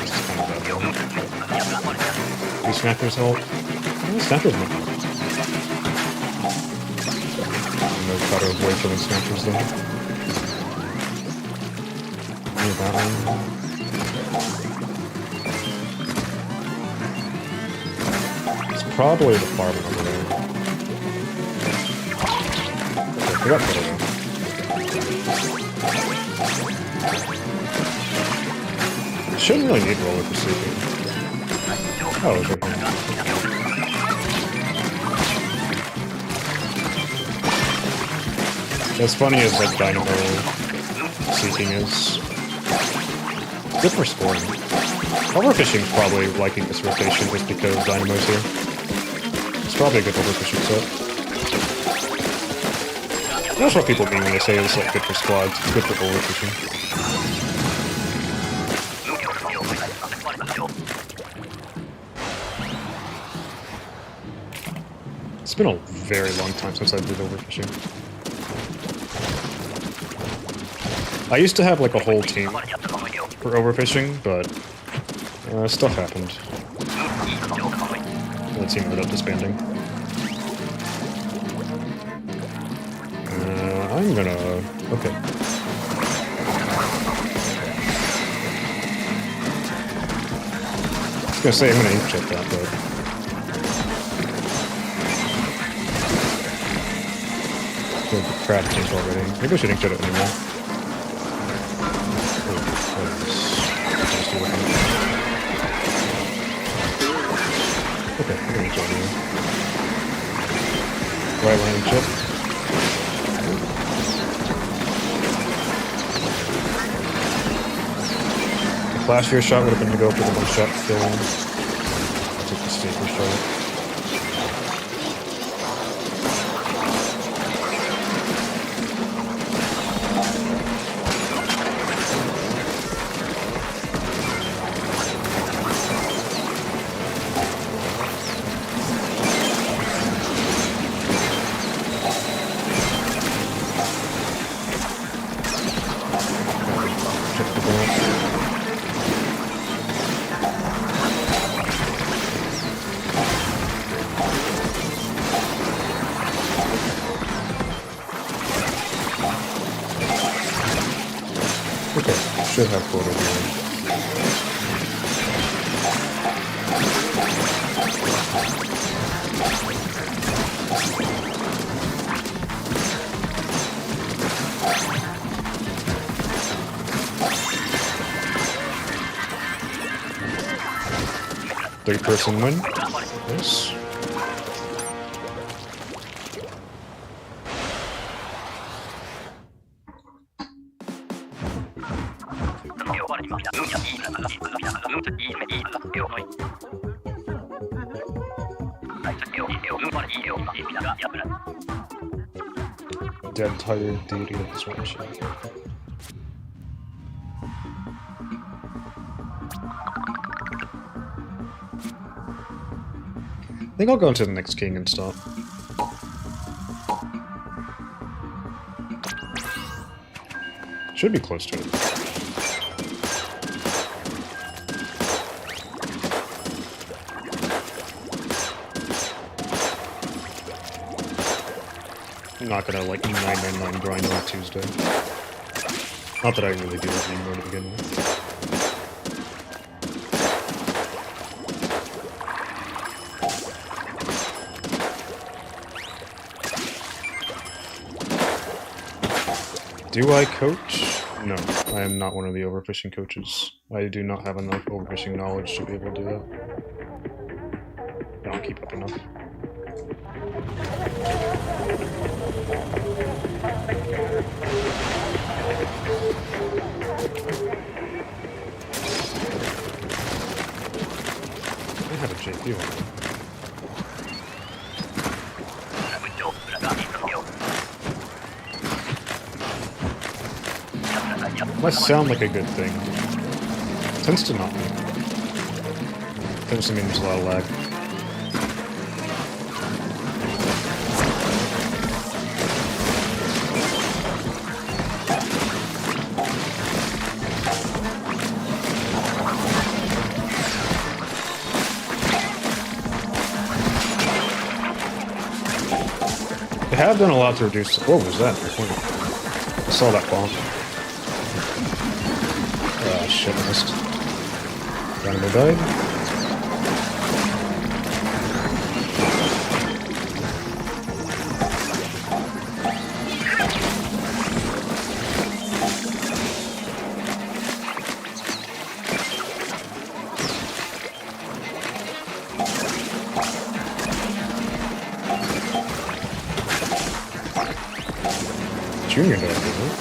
Speaker 1: This is kind of bad. These snappers help. Oh, snappers might help. I'm gonna try to avoid killing snappers though. Need that one. Probably the farm over there. Okay, I got better though. Shouldn't really need roller for sleeping. Oh, it's right here. What's funny is like dynamo seeking is good for scoring. Overfishing's probably liking this rotation just because dynamo's here. It's probably a good overfishing set. That's what people mean when they say it's like good for squads, it's good for overfishing. It's been a very long time since I did overfishing. I used to have like a whole team for overfishing, but stuff happened. The team ended up disbanding. I'm gonna... okay. I was gonna say I'm gonna inkjet that, but... the crab tank already. Maybe I should inkjet it anymore. Okay, I'm gonna inkjet it. Right when I inkjet. Flashier shot would have been to go for the one-shot kill. I took the safer shot. Check the back. Okay, should have quota here. 3-person win. Nice. Dead, tired deity of destruction. I think I'll go into the next king and stop. Should be close to it. I'm not gonna like 999 grind on Tuesday. Not that I really do with anymore to begin with. Do I coach? No, I am not one of the overfishing coaches. I do not have enough overfishing knowledge to be able to do that. I don't keep up enough. I have a JP one. Must sound like a good thing. Tends to not be. Tends to mean there's a lot of lag. They have done a lot to reduce. What was that? I saw that bomb. Ah, shit, I missed. Animal died. Junior died, didn't it?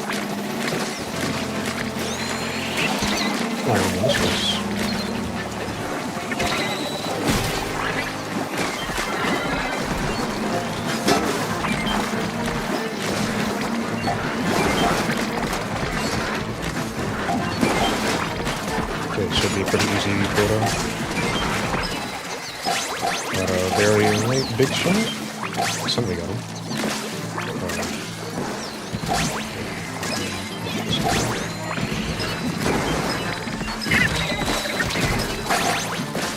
Speaker 1: I don't know this was. Okay, it should be a pretty easy quota. Got a very late big shot. Somebody got him.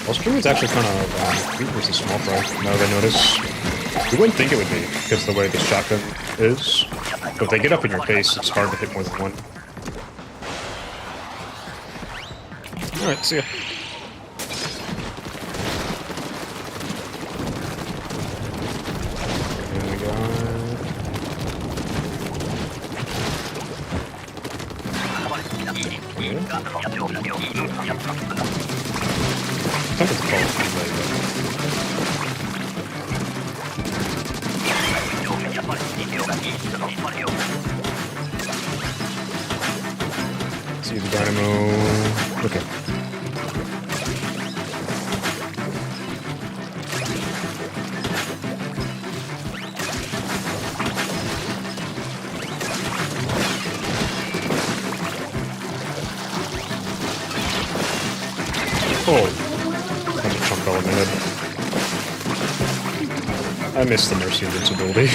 Speaker 1: Australia's actually kind of weak versus small fry, now that I notice. You wouldn't think it would be, because of the way the shotgun is. But if they get up in your face, it's hard to hit more than one. Alright, see ya. And we got... I think it's called see the dynamo. Okay. Oh. In the head. I missed the Mercy invincibility.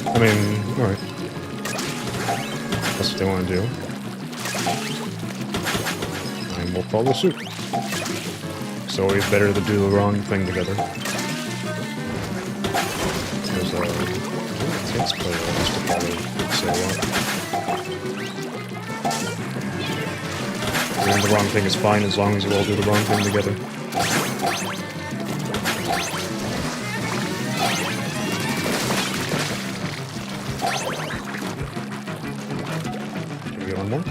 Speaker 1: I mean, alright. That's what they want to do. And we'll follow suit. It's always better to do the wrong thing together. There's Let's play just to follow doing the wrong thing is fine as long as you all do the wrong thing together. One more.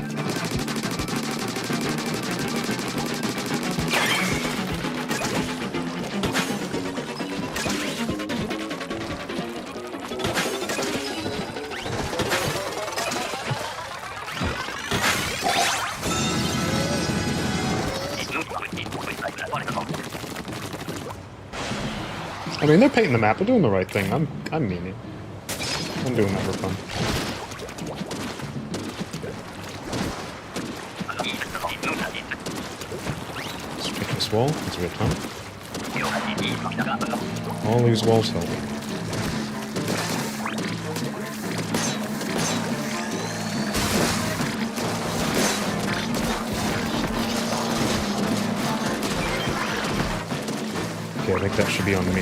Speaker 1: I mean, they're painting the map. They're doing the right thing. I'm meaning. I'm doing that for fun. Let's pick this wall. That's a good time. All these walls help. Okay, I think that should be on me.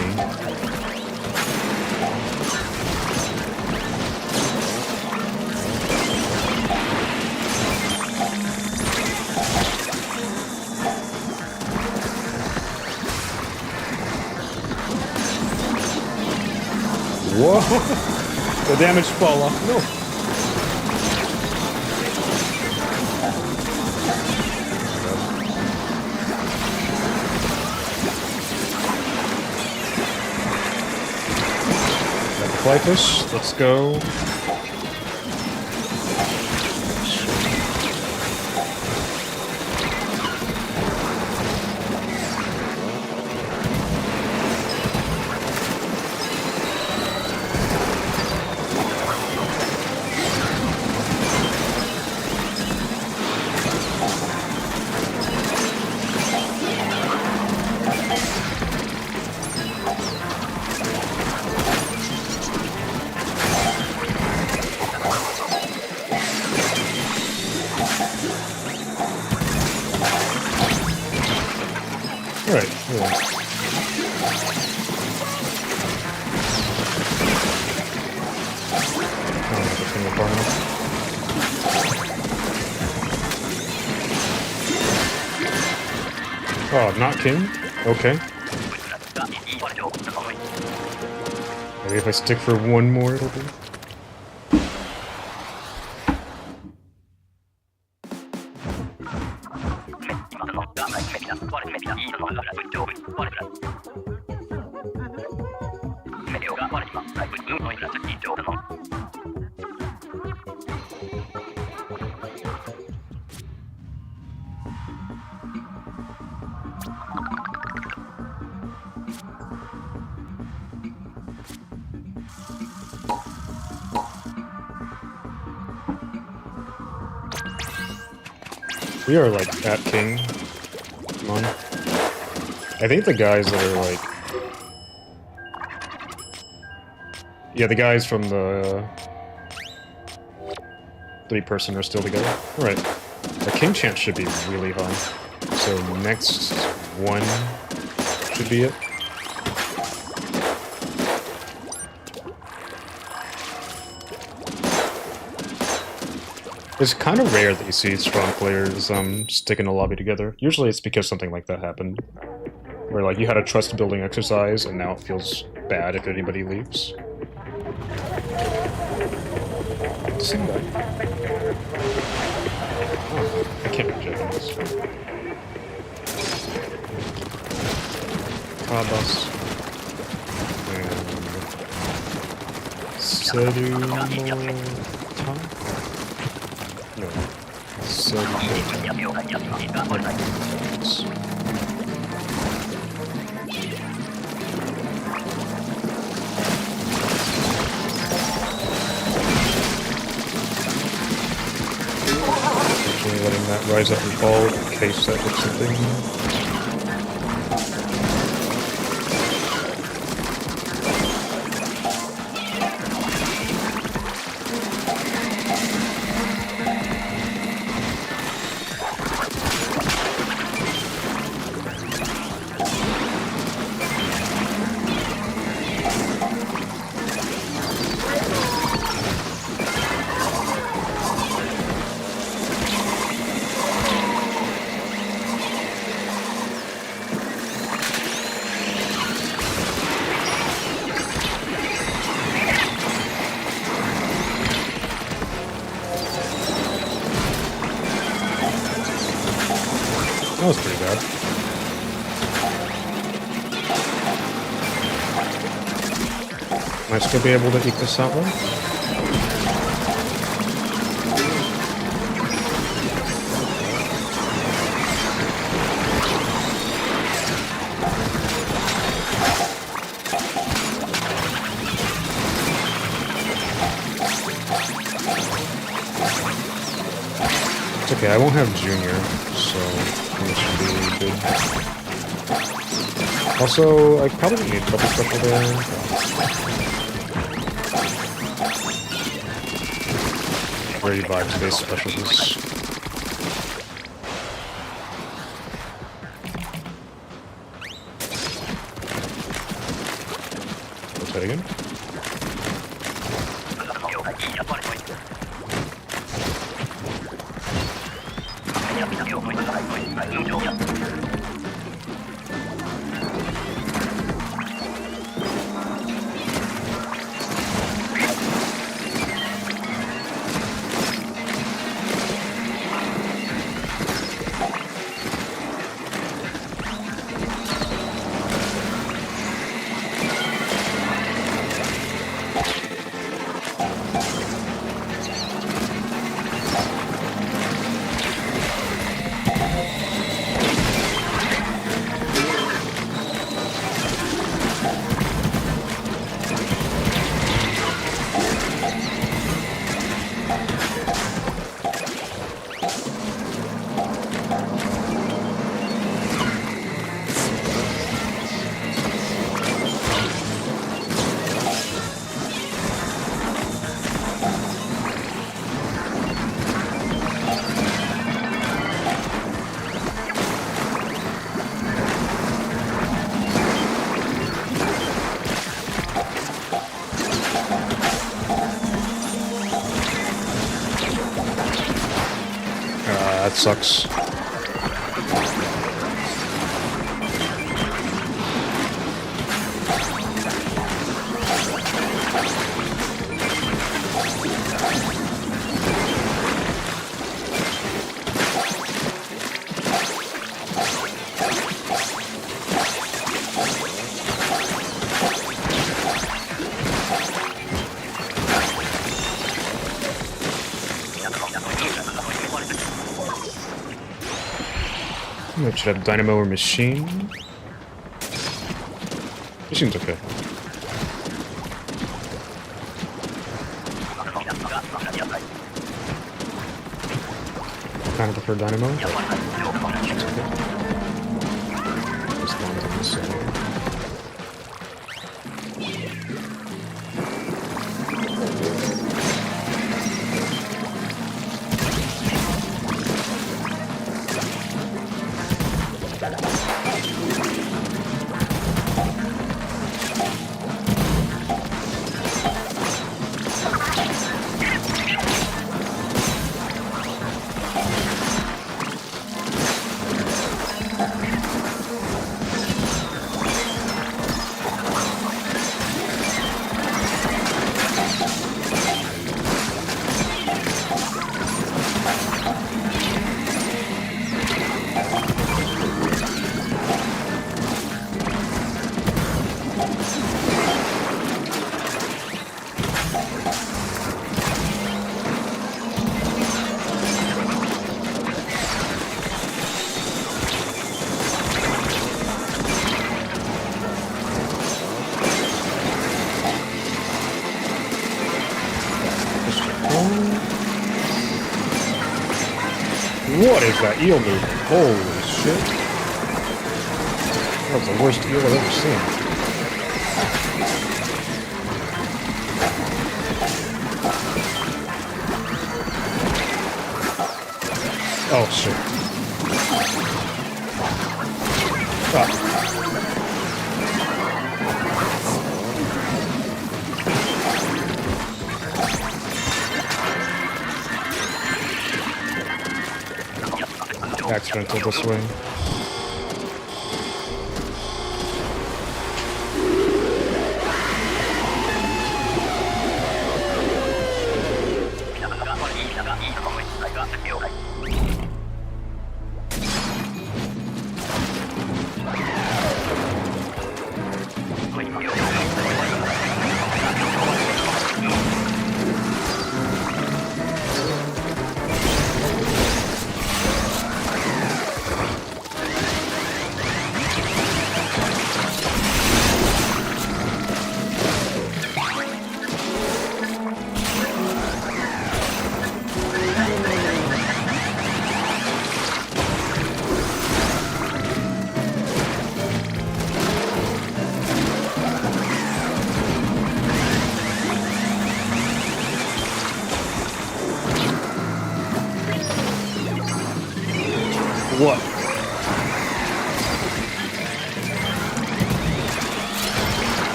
Speaker 1: Whoa! The damage fall off. No. Got the fly fish. Let's go. Alright, alright. Oh, not king? Okay. Maybe if I stick for one more, it'll be. We are like at king. Come on. I think the guys that are like... Yeah, the guys from the... 3-person are still together. Alright. The king chance should be really high. So next one should be it. It's kind of rare that you see strong players stick in a lobby together. Usually it's because something like that happened. Where like you had a trust building exercise and now it feels bad if anybody leaves. Same guy. Oh, I can't read Japanese. Kabas. And... Serumo... No. Letting that rise up and fall in case that looks a thing. Might still be able to eke this out though. It's okay, I won't have Junior, so it should be good. Also, I probably need double special there. Very vibes-based specials. What's that again? That sucks. It should have Dynamo or Machine. Machine's okay. Kind of prefer Dynamo. Just one on this side. What is that eel movement? Holy shit. That was the worst eel I've ever seen. Oh shit. Ah. Accidental this way.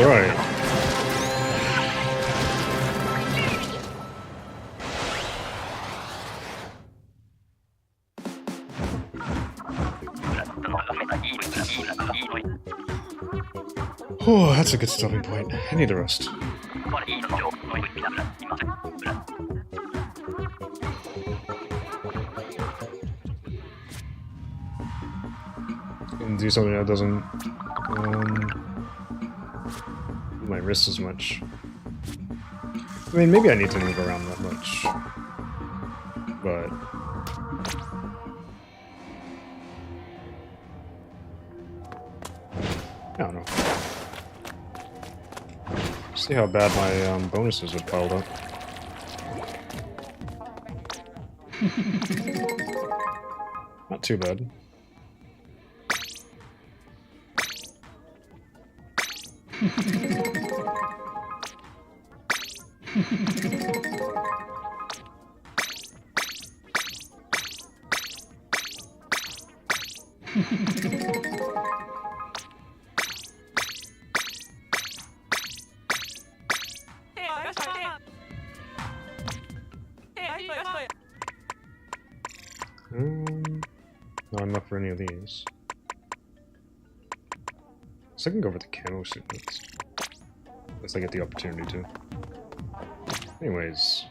Speaker 1: Oh, right. Oh, that's a good stopping point. I need a rest. And do something that doesn't my wrist as much. I mean, maybe I need to move around that much, but I don't know. See how bad my bonuses have piled up. Not too bad. Not enough for any of these. So I can go over the camo suit next. Unless I get the opportunity to. Anyways,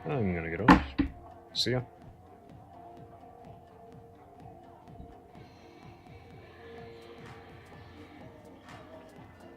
Speaker 1: I'm gonna get off. See ya.